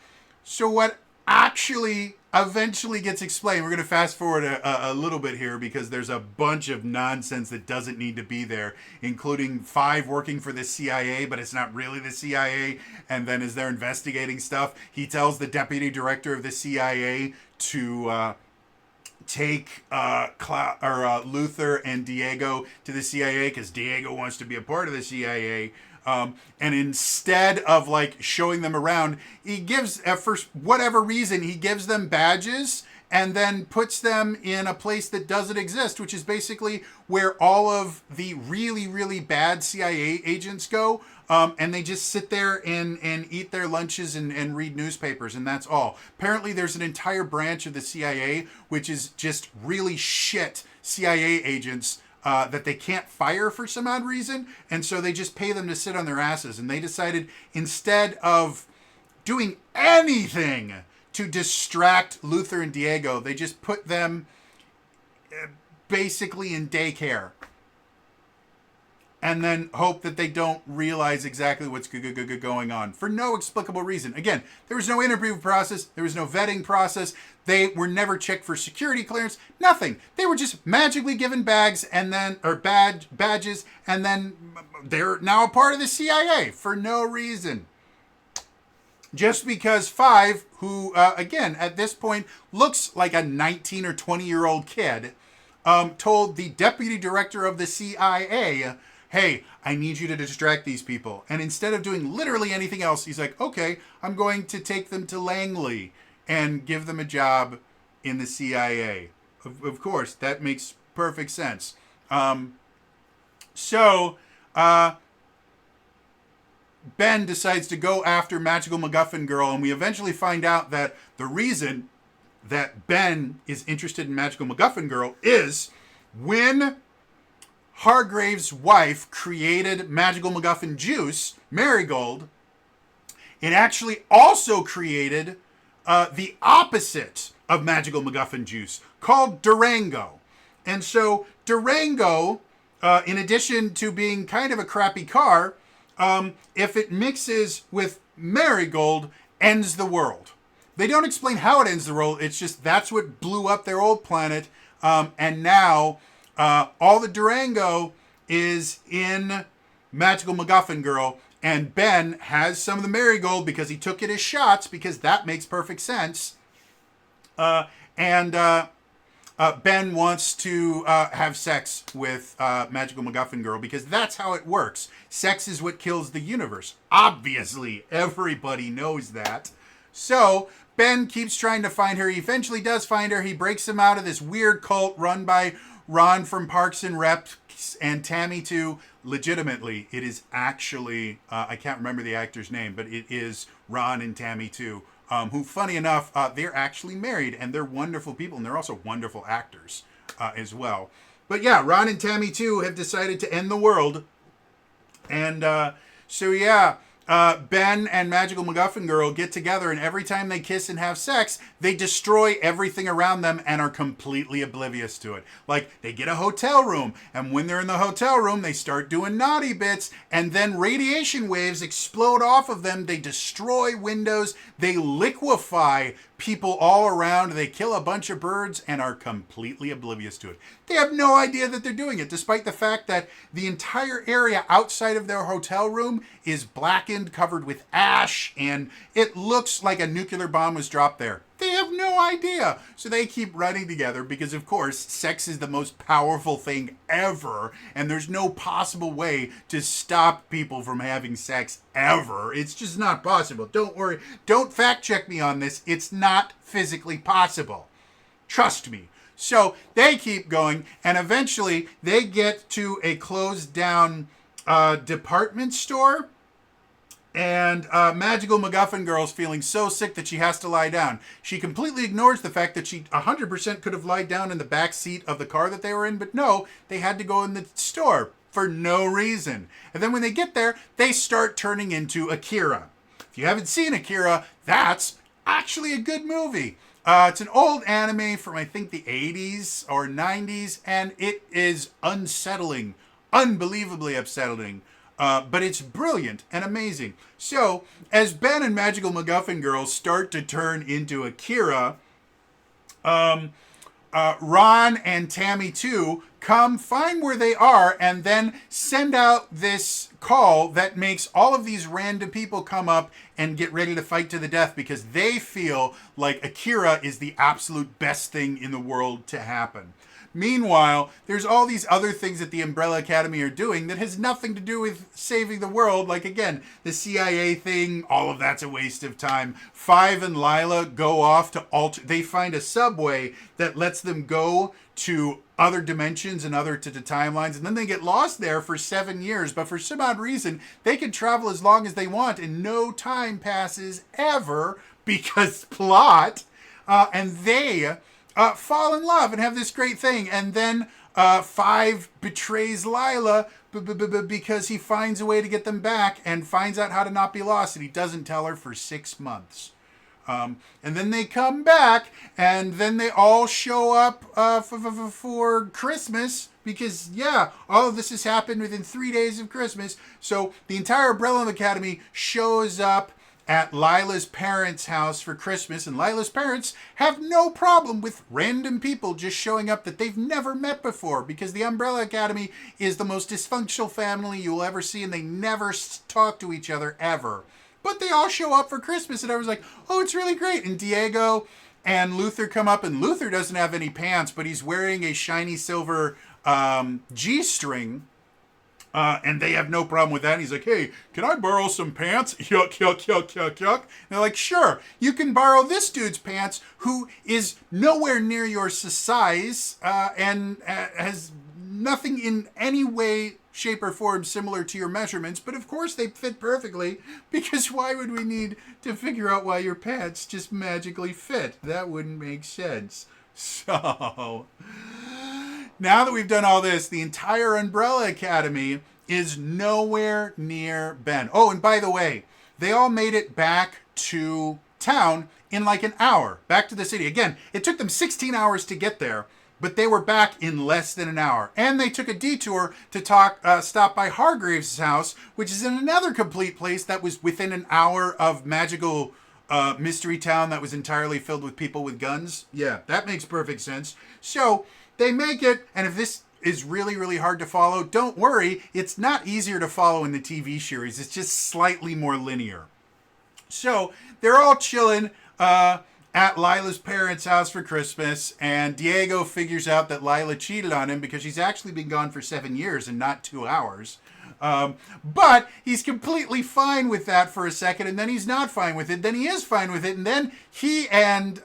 So what actually eventually gets explained, we're going to fast forward a little bit here because there's a bunch of nonsense that doesn't need to be there, including 5 working for the CIA, but it's not really the CIA. And then as they're investigating stuff, he tells the deputy director of the CIA to take Luther and Diego to the CIA because Diego wants to be a part of the CIA. And instead of like showing them around, he gives, for whatever reason, he gives them badges and then puts them in a place that doesn't exist, which is basically where all of the really, really bad CIA agents go. And they just sit there and eat their lunches and read newspapers, and that's all. Apparently there's an entire branch of the CIA which is just really shit CIA agents that they can't fire for some odd reason, and so they just pay them to sit on their asses. And they decided, instead of doing anything to distract Luther and Diego, they just put them basically in daycare. and then hope that they don't realize exactly what's going on for no explicable reason. Again, there was no interview process, there was no vetting process, they were never checked for security clearance, nothing. They were just magically given bags and then, or badges, and then they're now a part of the CIA for no reason. Just because Five, who, again, at this point looks like a 19 or 20-year-old kid, told the deputy director of the CIA, hey, I need you to distract these people. And instead of doing literally anything else, he's like, okay, I'm going to take them to Langley and give them a job in the CIA. Of course, that makes perfect sense. Ben decides to go after Magical MacGuffin Girl, and we eventually find out that the reason that Ben is interested in Magical MacGuffin Girl is when Hargrave's wife created Magical MacGuffin Juice, Marigold, it actually also created the opposite of Magical MacGuffin Juice, called Durango. And so Durango, in addition to being kind of a crappy car, if it mixes with Marigold, ends the world. They don't explain how it ends the world. It's just that's what blew up their old planet. And now all the Durango is in Magical MacGuffin Girl. And Ben has some of the Marigold because he took it as shots, because that makes perfect sense. Ben wants to have sex with Magical MacGuffin Girl because that's how it works. Sex is what kills the universe. Obviously, everybody knows that. So Ben keeps trying to find her. He eventually does find her. He breaks him out of this weird cult run by Ron from Parks and Recs and Tammy too. Legitimately, it is actually, I can't remember the actor's name, but it is Ron and Tammy too. Who, funny enough, they're actually married, and they're wonderful people, and they're also wonderful actors as well. But yeah, Ron and Tammy too have decided to end the world. And Ben and Magical MacGuffin Girl get together, and every time they kiss and have sex, they destroy everything around them and are completely oblivious to it. Like, they get a hotel room, and when they're in the hotel room, they start doing naughty bits, and then radiation waves explode off of them. They destroy windows, they liquefy people all around, they kill a bunch of birds, and are completely oblivious to it. They have no idea that they're doing it, despite the fact that the entire area outside of their hotel room is blackened, covered with ash, and it looks like a nuclear bomb was dropped there. They have no idea. So they keep running together because, of course, sex is the most powerful thing ever, and there's no possible way to stop people from having sex ever. It's just not possible. Don't worry. Don't fact check me on this. It's not physically possible. Trust me. So they keep going, and eventually they get to a closed down department store. And Magical MacGuffin Girl's feeling so sick that she has to lie down. She completely ignores the fact that she 100% could have lied down in the back seat of the car that they were in, but no, they had to go in the store for no reason. And then when they get there, they start turning into Akira. If you haven't seen Akira, that's actually a good movie. It's an old anime from, I think, the 80s or 90s, and it is unsettling, unbelievably upsetting. But it's brilliant and amazing. So, as Ben and Magical MacGuffin Girl start to turn into Akira, Ron and Tammy too come, find where they are, and then send out this call that makes all of these random people come up and get ready to fight to the death because they feel like Akira is the absolute best thing in the world to happen. Meanwhile, there's all these other things that the Umbrella Academy are doing that has nothing to do with saving the world. Like, again, the CIA thing, all of that's a waste of time. Five and Lila go off to they find a subway that lets them go to other dimensions and other to the timelines, and then they get lost there for 7 years. But for some odd reason, they can travel as long as they want, and no time passes ever because plot. And they fall in love and have this great thing. And then Five betrays Lila because he finds a way to get them back and finds out how to not be lost. And he doesn't tell her for 6 months. And then they come back, and then they all show up for Christmas because, yeah, all of this has happened within 3 days of Christmas. So the entire Umbrella Academy shows up at Lila's parents' house for Christmas, and Lila's parents have no problem with random people just showing up that they've never met before, because the Umbrella Academy is the most dysfunctional family you'll ever see, and they never talk to each other ever. But they all show up for Christmas, and I was like, oh, it's really great. And Diego and Luther come up, and Luther doesn't have any pants, but he's wearing a shiny silver G-string. And they have no problem with that. And he's like, hey, can I borrow some pants? Yuck, yuck, yuck, yuck, yuck. And they're like, sure, you can borrow this dude's pants who is nowhere near your size and has nothing in any way, shape, or form similar to your measurements. But of course they fit perfectly, because why would we need to figure out why your pants just magically fit? That wouldn't make sense. So now that we've done all this, the entire Umbrella Academy is nowhere near Ben. Oh, and by the way, they all made it back to town in like an hour, back to the city. Again, it took them 16 hours to get there, but they were back in less than an hour. And they took a detour to stop by Hargrave's house, which is in another complete place that was within an hour of magical mystery town that was entirely filled with people with guns. Yeah, that makes perfect sense. So they make it, and if this is really, really hard to follow, don't worry. It's not easier to follow in the TV series. It's just slightly more linear. So they're all chilling at Lila's parents' house for Christmas, and Diego figures out that Lila cheated on him because she's actually been gone for 7 years and not 2 hours. But he's completely fine with that for a second, and then he's not fine with it. Then he is fine with it, and then he and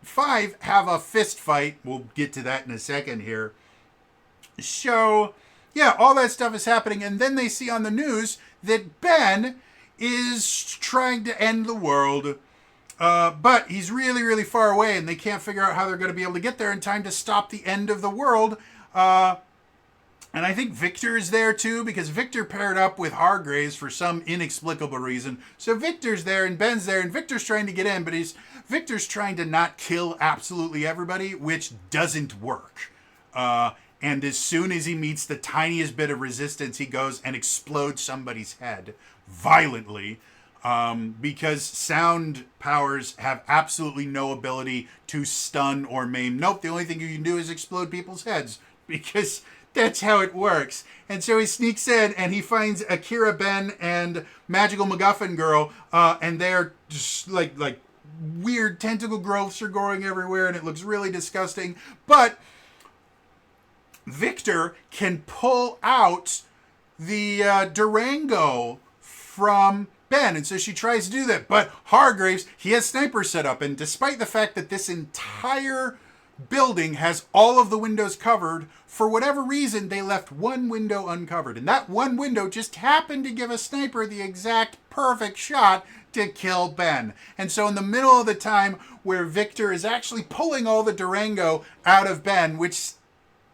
Five have a fist fight. We'll get to that in a second here. So, yeah, all that stuff is happening, and then they see on the news that Ben is trying to end the world, but he's really, really far away, and they can't figure out how they're going to be able to get there in time to stop the end of the world. And I think Victor is there too, because Victor paired up with Hargraves for some inexplicable reason. So Victor's there and Ben's there, and Victor's trying to get in, but Victor's trying to not kill absolutely everybody, which doesn't work. And as soon as he meets the tiniest bit of resistance, he goes and explodes somebody's head violently, because sound powers have absolutely no ability to stun or maim. Nope, the only thing you can do is explode people's heads, because that's how it works. And so he sneaks in and he finds Akira, Ben, and Magical MacGuffin Girl, and they're just like weird tentacle growths are growing everywhere, and it looks really disgusting. But Victor can pull out the Durango from Ben, and so she tries to do that. But Hargraves, he has snipers set up, and despite the fact that this entire building has all of the windows covered, for whatever reason they left one window uncovered, and that one window just happened to give a sniper the exact perfect shot to kill Ben. And so in the middle of the time where Victor is actually pulling all the Durango out of Ben, which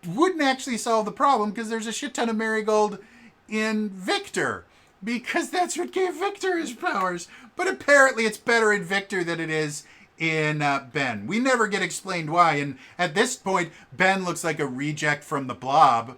wouldn't actually solve the problem because there's a shit ton of Marigold in Victor, because that's what gave Victor his powers. But apparently it's better in Victor than it is in Ben. We never get explained why, and at this point Ben looks like a reject from the Blob,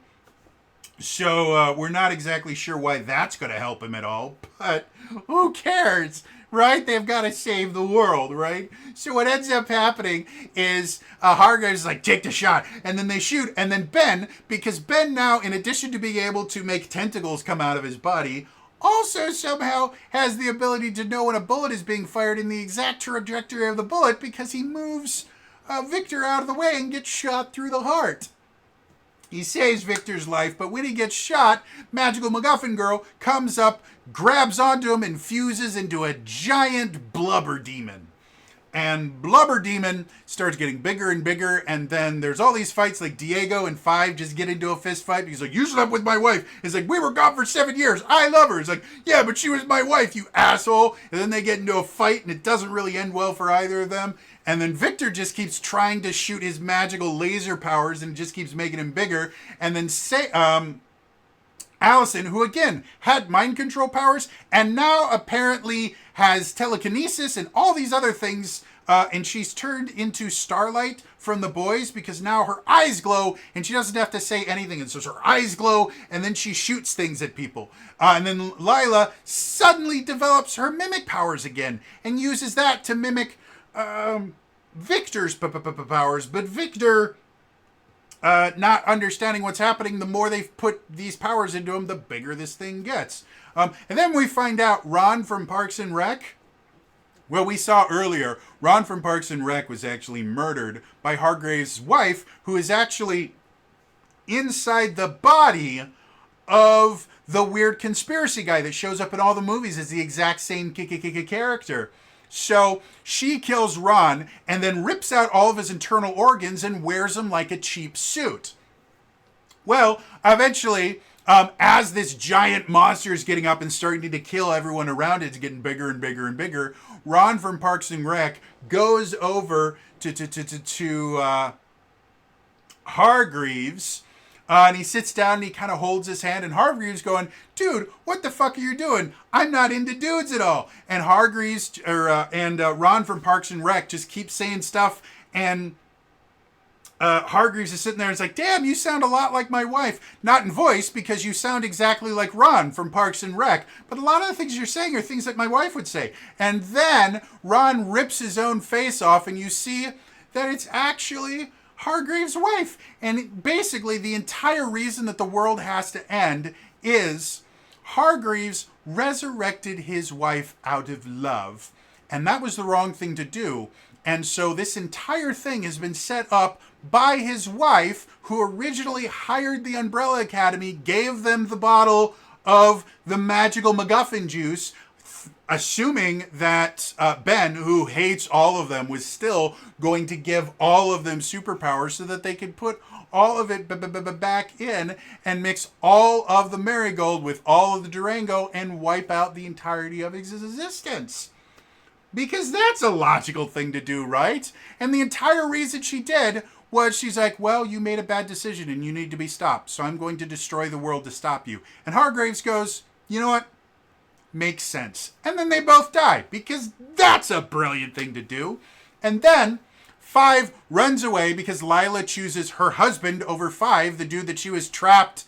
so we're not exactly sure why that's going to help him at all, but who cares, right? They've got to save the world, right? So what ends up happening is Hargraves is like, take the shot, and then they shoot, and then Ben, because Ben now, in addition to being able to make tentacles come out of his body, also somehow has the ability to know when a bullet is being fired in the exact trajectory of the bullet, because he moves Victor out of the way and gets shot through the heart. He saves Victor's life, but when he gets shot, Magical MacGuffin Girl comes up, grabs onto him, and fuses into a giant blubber demon. And Blubber Demon starts getting bigger and bigger, and then there's all these fights, like Diego and Five just get into a fist fight. He's like, you slept with my wife. He's like, we were gone for 7 years. I love her. He's like, yeah, but she was my wife, you asshole. And then they get into a fight, and it doesn't really end well for either of them. And then Victor just keeps trying to shoot his magical laser powers, and it just keeps making him bigger. And then Allison, who again had mind control powers and now apparently has telekinesis and all these other things. And she's turned into Starlight from the boys because now her eyes glow and she doesn't have to say anything. And so her eyes glow and then she shoots things at people. And then Lila suddenly develops her mimic powers again and uses that to mimic Victor's powers. But Victor, not understanding what's happening, the more they've put these powers into him, the bigger this thing gets. And then we find out Ron from Parks and Rec. Well, we saw earlier, Ron from Parks and Rec was actually murdered by Hargreaves' wife, who is actually inside the body of the weird conspiracy guy that shows up in all the movies as the exact same character. So she kills Ron and then rips out all of his internal organs and wears them like a cheap suit. Well, eventually, as this giant monster is getting up and starting to kill everyone around it, it's getting bigger and bigger and bigger. Ron from Parks and Rec goes over to Hargreaves, and he sits down and he kind of holds his hand, and Hargreaves going, "Dude, what the fuck are you doing? I'm not into dudes at all." And Hargreaves and Ron from Parks and Rec just keep saying stuff, and Hargreaves is sitting there and it's like, "Damn, you sound a lot like my wife." Not in voice, because you sound exactly like Ron from Parks and Rec. But a lot of the things you're saying are things that my wife would say. And then Ron rips his own face off and you see that it's actually Hargreaves' wife. And basically the entire reason that the world has to end is Hargreaves resurrected his wife out of love. And that was the wrong thing to do. And so this entire thing has been set up by his wife, who originally hired the Umbrella Academy, gave them the bottle of the magical MacGuffin juice, assuming that Ben, who hates all of them, was still going to give all of them superpowers so that they could put all of it back in and mix all of the Marigold with all of the Durango and wipe out the entirety of his existence. Because that's a logical thing to do, right? And the entire reason she did was she's like, "Well, you made a bad decision and you need to be stopped, so I'm going to destroy the world to stop you." And Hargreaves goes, "You know what? Makes sense." And then they both die, because that's a brilliant thing to do. And then Five runs away because Lila chooses her husband over Five, the dude that she was trapped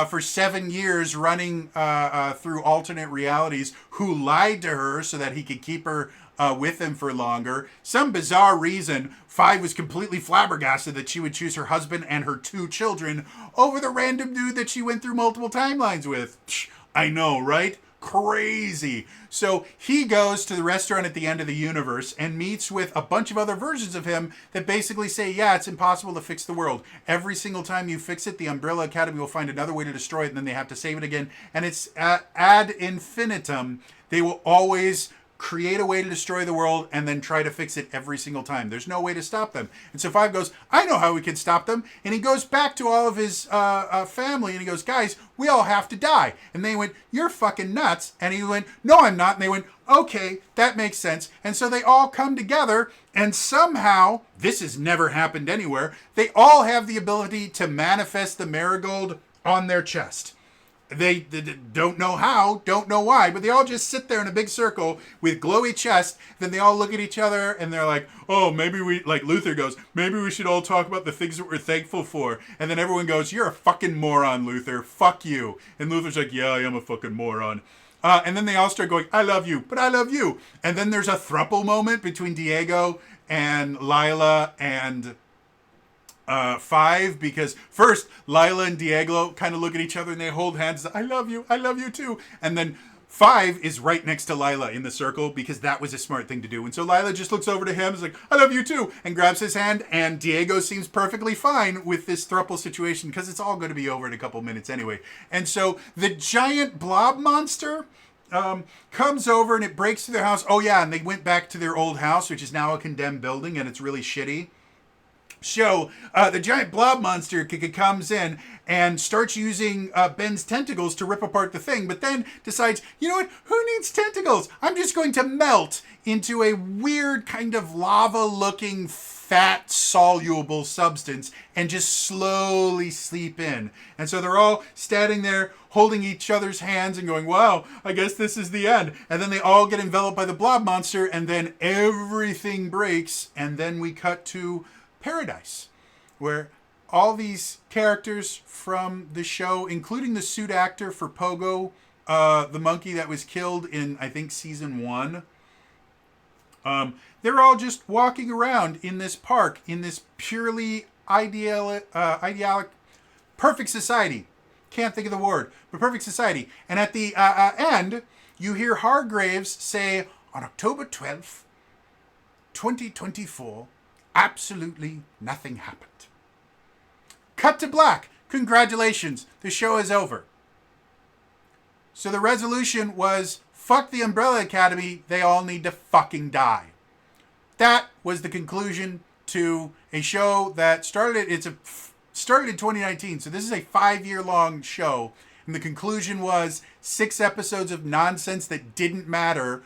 for 7 years running through alternate realities, who lied to her so that he could keep her with him for longer. Some bizarre reason, Five was completely flabbergasted that she would choose her husband and her 2 children over the random dude that she went through multiple timelines with. I know, right? Crazy. So he goes to the restaurant at the end of the universe and meets with a bunch of other versions of him that basically say, yeah, it's impossible to fix the world. Every single time you fix it, the Umbrella Academy will find another way to destroy it, and then they have to save it again. And it's ad infinitum. They will always create a way to destroy the world and then try to fix it every single time. There's no way to stop them. And so Five goes, "I know how we can stop them." And he goes back to all of his family and he goes, "Guys, we all have to die." And they went, "You're fucking nuts." And he went, "No, I'm not." And they went, "Okay, that makes sense." And so they all come together, and somehow, this has never happened anywhere, they all have the ability to manifest the Marigold on their chest. They don't know how, don't know why, but they all just sit there in a big circle with glowy chests. Then they all look at each other and they're like, "Oh, maybe we," like Luther goes, "maybe we should all talk about the things that we're thankful for." And then everyone goes, "You're a fucking moron, Luther. Fuck you." And Luther's like, "Yeah, I am a fucking moron." And then they all start going, "I love you, but I love you." And then there's a throuple moment between Diego and Lila and Five, because first Lila and Diego kind of look at each other and they hold hands. "I love you too." And then Five is right next to Lila in the circle because that was a smart thing to do. And so Lila just looks over to him, is like, "I love you too," and grabs his hand. And Diego seems perfectly fine with this throuple situation because it's all going to be over in a couple minutes anyway. And so the giant blob monster comes over and it breaks through their house. Oh yeah, and they went back to their old house, which is now a condemned building, and it's really shitty. So the giant blob monster comes in and starts using Ben's tentacles to rip apart the thing, but then decides, you know what, who needs tentacles? I'm just going to melt into a weird kind of lava-looking fat soluble substance and just slowly sleep in. And so they're all standing there holding each other's hands and going, wow, I guess this is the end. And then they all get enveloped by the blob monster, and then everything breaks, and then we cut to paradise, where all these characters from the show, including the suit actor for Pogo, the monkey that was killed in, I think, season 1, they're all just walking around in this park, in this purely idealic, perfect society. Can't think of the word, but perfect society. And at the end, you hear Hargraves say, on October 12th, 2024, absolutely nothing happened. Cut to black. Congratulations, the show is over. So the resolution was, fuck the Umbrella Academy, they all need to fucking die. That was the conclusion to a show that started in 2019, so this is a 5-year-long show, and the conclusion was 6 episodes of nonsense that didn't matter,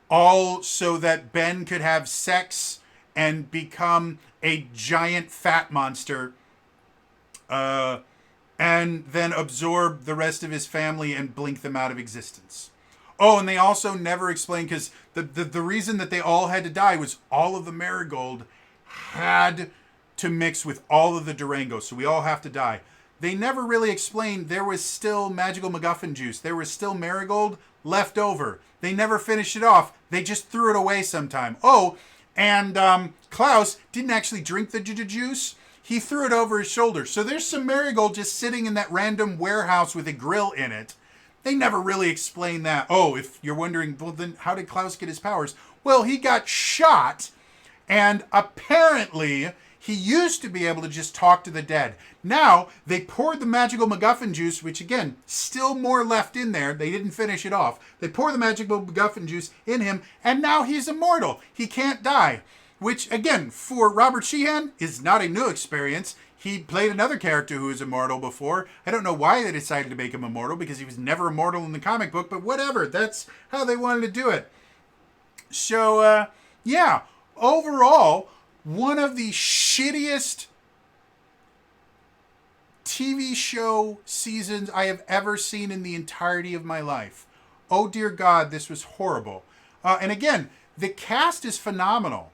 all so that Ben could have sex and become a giant fat monster, and then absorb the rest of his family and blink them out of existence. Oh, and they also never explained, because the reason that they all had to die was all of the Marigold had to mix with all of the Durango, so we all have to die. They never really explained there was still magical MacGuffin juice. There was still Marigold left over. They never finished it off. They just threw it away sometime. Oh, and Klaus didn't actually drink the juice. He threw it over his shoulder. So there's some Marigold just sitting in that random warehouse with a grill in it. They never really explained that. Oh, if you're wondering, well, then how did Klaus get his powers? Well, he got shot, and apparently he used to be able to just talk to the dead. Now, they poured the magical MacGuffin juice, which again, still more left in there. They didn't finish it off. They pour the magical MacGuffin juice in him, and now he's immortal. He can't die. Which, again, for Robert Sheehan, is not a new experience. He played another character who was immortal before. I don't know why they decided to make him immortal, because he was never immortal in the comic book, but whatever. That's how they wanted to do it. So, yeah, overall, one of the shittiest TV show seasons I have ever seen in the entirety of my life. Oh, dear God, this was horrible. And again, the cast is phenomenal.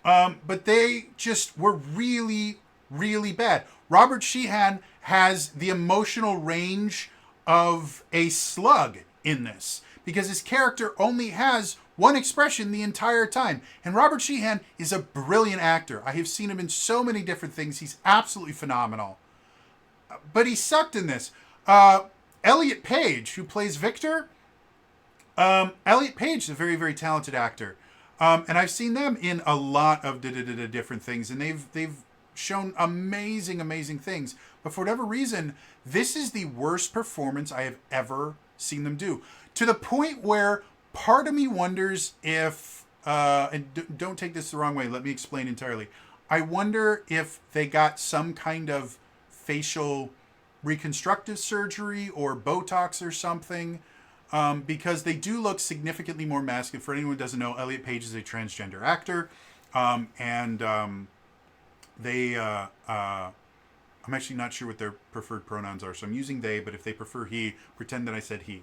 But they just were really, really bad. Robert Sheehan has the emotional range of a slug in this, because his character only has one expression the entire time. And Robert Sheehan is a brilliant actor. I have seen him in so many different things. He's absolutely phenomenal. But he sucked in this. Elliot Page, who plays Victor, Elliot Page is a very, very talented actor. And I've seen them in a lot of different things, and they've shown amazing, amazing things. But for whatever reason, this is the worst performance I have ever seen them do. To the point where part of me wonders if, and don't take this the wrong way, let me explain entirely. I wonder if they got some kind of facial reconstructive surgery or Botox or something. Because they do look significantly more masculine. For anyone who doesn't know, Elliot Page is a transgender actor. I'm actually not sure what their preferred pronouns are, so I'm using they, but if they prefer he, pretend that I said he.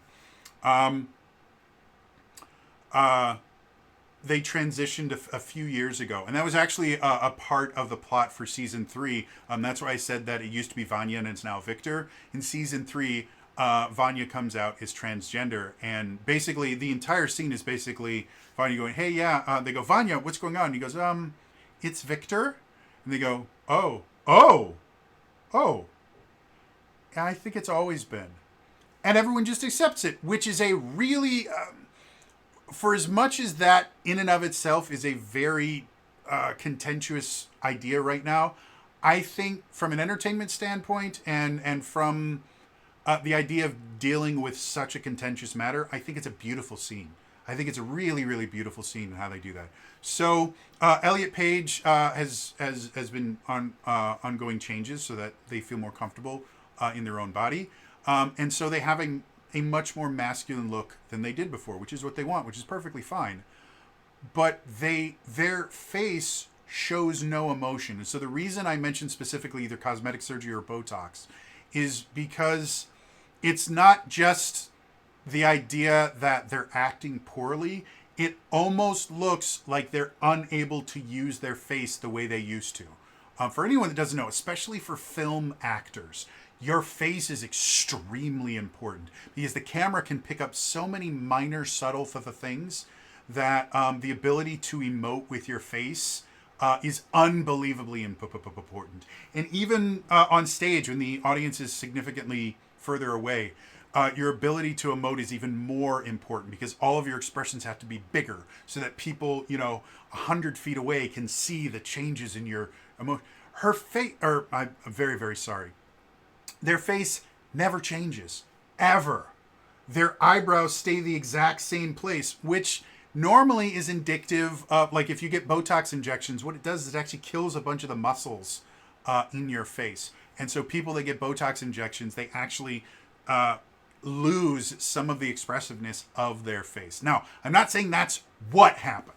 They transitioned a few years ago, and that was actually a part of the plot for season 3. That's why I said that it used to be Vanya and it's now Victor. In season 3, Vanya comes out as transgender, and basically the entire scene is basically Vanya going, hey, yeah, they go, Vanya, what's going on? And he goes, it's Victor. And they go, oh, I think it's always been. And everyone just accepts it, which is a really, for as much as that in and of itself is a very contentious idea right now, I think from an entertainment standpoint and from the idea of dealing with such a contentious matter, I think it's a beautiful scene. I think it's a really, really beautiful scene in how they do that. So Elliot Page has been on ongoing changes so that they feel more comfortable in their own body. And so they have a much more masculine look than they did before, which is what they want, which is perfectly fine. But their face shows no emotion. And so the reason I mentioned specifically either cosmetic surgery or Botox is because it's not just the idea that they're acting poorly. It almost looks like they're unable to use their face the way they used to. For anyone that doesn't know, especially for film actors, your face is extremely important because the camera can pick up so many minor, subtle things that the ability to emote with your face is unbelievably important. And even on stage, when the audience is significantly further away, your ability to emote is even more important because all of your expressions have to be bigger so that people, 100 feet away can see the changes in your emotion. Her face, or I'm very, very sorry. Their face never changes, ever. Their eyebrows stay the exact same place, which normally is indicative of, like, if you get Botox injections, what it does is it actually kills a bunch of the muscles in your face. And so people that get Botox injections, they actually lose some of the expressiveness of their face. Now, I'm not saying that's what happened.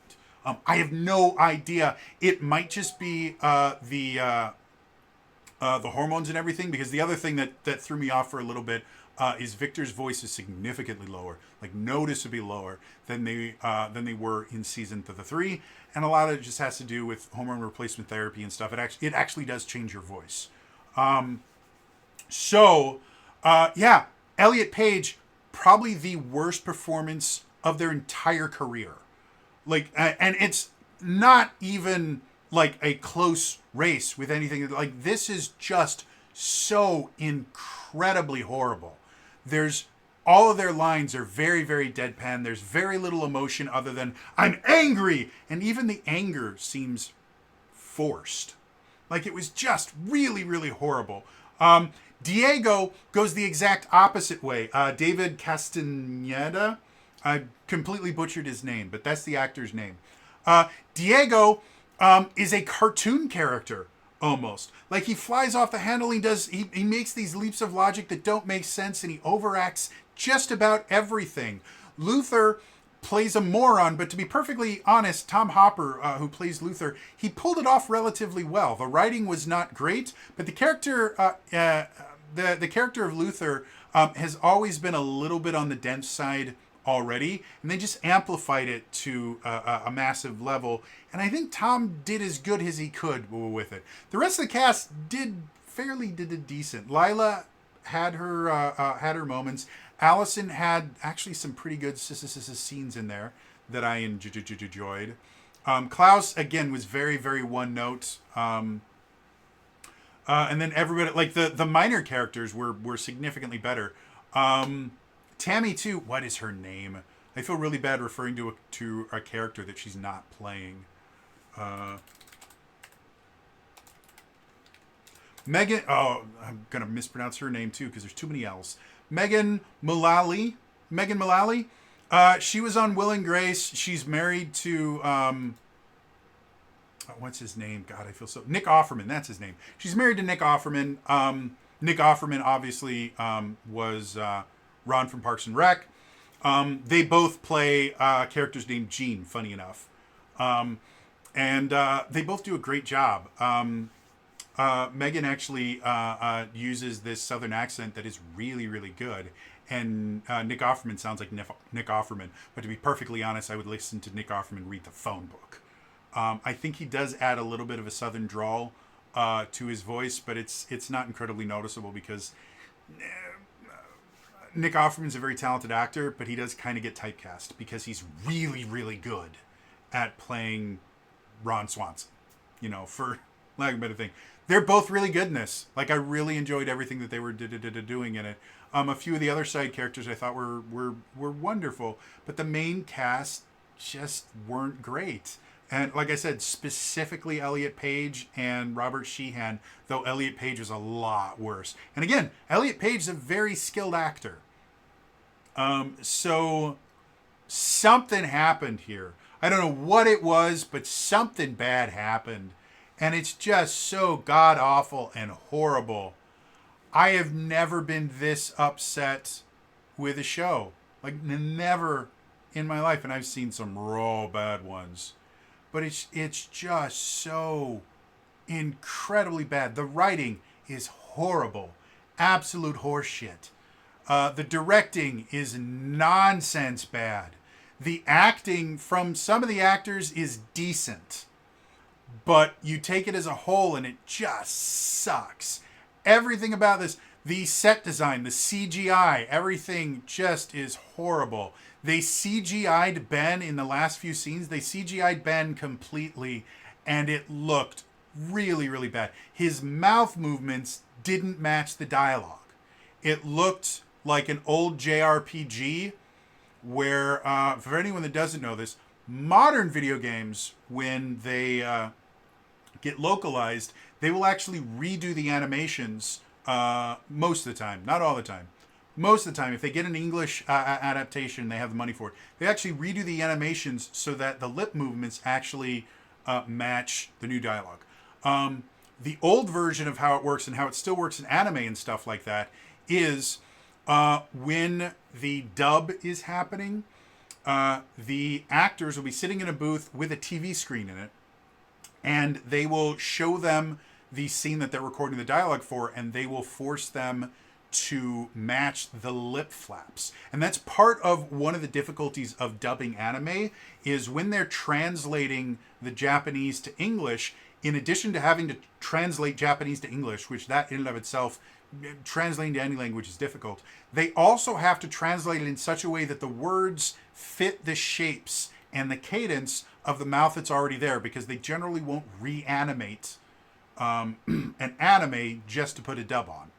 I have no idea. It might just be the hormones and everything, because the other thing that threw me off for a little bit is Victor's voice is significantly lower, like noticeably lower than they were in season 3, and a lot of it just has to do with hormone replacement therapy and stuff. It actually does change your voice. Yeah, Elliot Page, probably the worst performance of their entire career. And it's not even like a close race with anything. Like, this is just so incredibly horrible. There's all of their lines are very, very deadpan. There's very little emotion other than I'm angry, and even the anger seems forced. Like, it was just really, really horrible. Diego goes the exact opposite way. David Castaneda. I completely butchered his name, but that's the actor's name. Diego is a cartoon character, almost. Like, he flies off the handle, he makes these leaps of logic that don't make sense, and he overacts just about everything. Luther plays a moron, but to be perfectly honest, Tom Hopper, who plays Luther, he pulled it off relatively well. The writing was not great, but the character, the character of Luther has always been a little bit on the dense side already, and they just amplified it to a massive level, and I think Tom did as good as he could with it. The rest of the cast did decent. Lila had her moments. Allison had actually some pretty good scenes in there that I enjoyed. Klaus, again, was very, very one note. And then everybody, like the minor characters were significantly better. Tammy too. What is her name? I feel really bad referring to a character that she's not playing. Megan. Oh, I'm gonna mispronounce her name too because there's too many L's. Megan Mullally. She was on Will and Grace. She's married to what's his name? God, I feel so. Nick Offerman. That's his name. She's married to Nick Offerman. Nick Offerman obviously was Ron from Parks and Rec. They both play characters named Gene, funny enough. And they both do a great job. Megan actually uses this southern accent that is really, really good. And Nick Offerman sounds like Nick Offerman. But to be perfectly honest, I would listen to Nick Offerman read the phone book. I think he does add a little bit of a southern drawl to his voice, but it's not incredibly noticeable because Nick Offerman's a very talented actor, but he does kind of get typecast because he's really, really good at playing Ron Swanson, for lack of a better thing. They're both really good in this. Like, I really enjoyed everything that they were doing in it. A few of the other side characters I thought were wonderful, but the main cast just weren't great. And like I said, specifically Elliot Page and Robert Sheehan, though Elliot Page was a lot worse. And again, Elliot Page is a very skilled actor. So something happened here. I don't know what it was, but something bad happened. And it's just so god-awful and horrible. I have never been this upset with a show. Like, never in my life. And I've seen some real bad ones. but it's just so incredibly bad. The writing is horrible, absolute horseshit. The directing is nonsense bad. The acting from some of the actors is decent, but you take it as a whole and it just sucks. Everything about this, the set design, the CGI, everything just is horrible. They CGI'd Ben in the last few scenes. They CGI'd Ben completely, and it looked really, really bad. His mouth movements didn't match the dialogue. It looked like an old JRPG where, for anyone that doesn't know this, modern video games, when they get localized, they will actually redo the animations most of the time. Not all the time. Most of the time, if they get an English adaptation, they have the money for it. They actually redo the animations so that the lip movements actually match the new dialogue. The old version of how it works and how it still works in anime and stuff like that is when the dub is happening, the actors will be sitting in a booth with a TV screen in it, and they will show them the scene that they're recording the dialogue for, and they will force them to match the lip flaps. And that's part of one of the difficulties of dubbing anime, is when they're translating the Japanese to English, in addition to having to translate Japanese to English, which that in and of itself, translating to any language is difficult, they also have to translate it in such a way that the words fit the shapes and the cadence of the mouth that's already there, because they generally won't reanimate an anime just to put a dub on.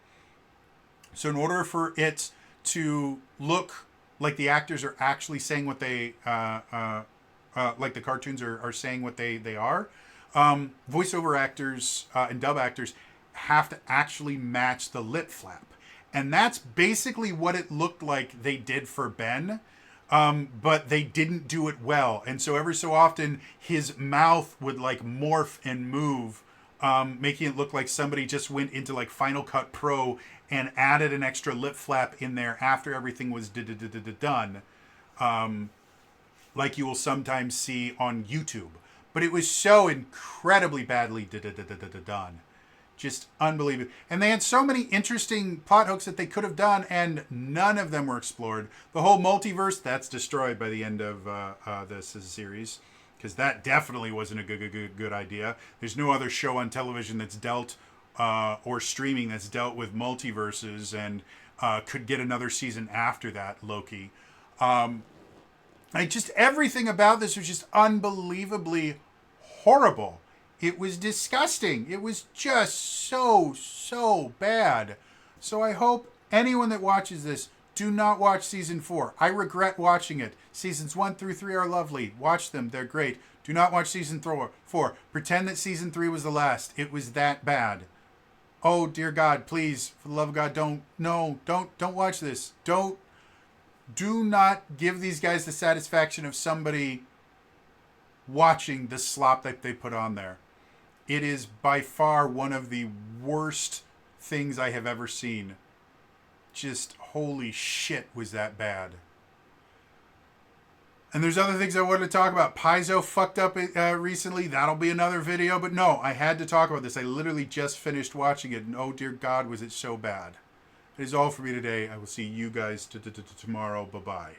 So in order for it to look like the actors are actually saying what they, like the cartoons are saying what they are, voiceover actors and dub actors have to actually match the lip flap. And that's basically what it looked like they did for Ben. But they didn't do it well. And so every so often his mouth would like morph and move, making it look like somebody just went into like Final Cut Pro and added an extra lip flap in there after everything was done. Like you will sometimes see on YouTube. But it was so incredibly badly done. Just unbelievable. And they had so many interesting plot hooks that they could have done, and none of them were explored. The whole multiverse, that's destroyed by the end of this series, because that definitely wasn't a good idea. There's no other show on television that's dealt, or streaming that's dealt with multiverses and could get another season after that, Loki. Just everything about this was just unbelievably horrible. It was disgusting. It was just so bad. So I hope anyone that watches this, do not watch season 4. I regret watching it. Seasons 1 through 3 are lovely. Watch them. They're great. Do not watch season 4. Pretend that season 3 was the last. It was that bad. Oh, dear God, please, for the love of God, don't watch this. Do not give these guys the satisfaction of somebody watching the slop that they put on there. It is by far one of the worst things I have ever seen. Just holy shit, was that bad. And there's other things I wanted to talk about. Paizo fucked up recently. That'll be another video. But no, I had to talk about this. I literally just finished watching it, and oh dear God, was it so bad. It is all for me today. I will see you guys tomorrow. Bye-bye.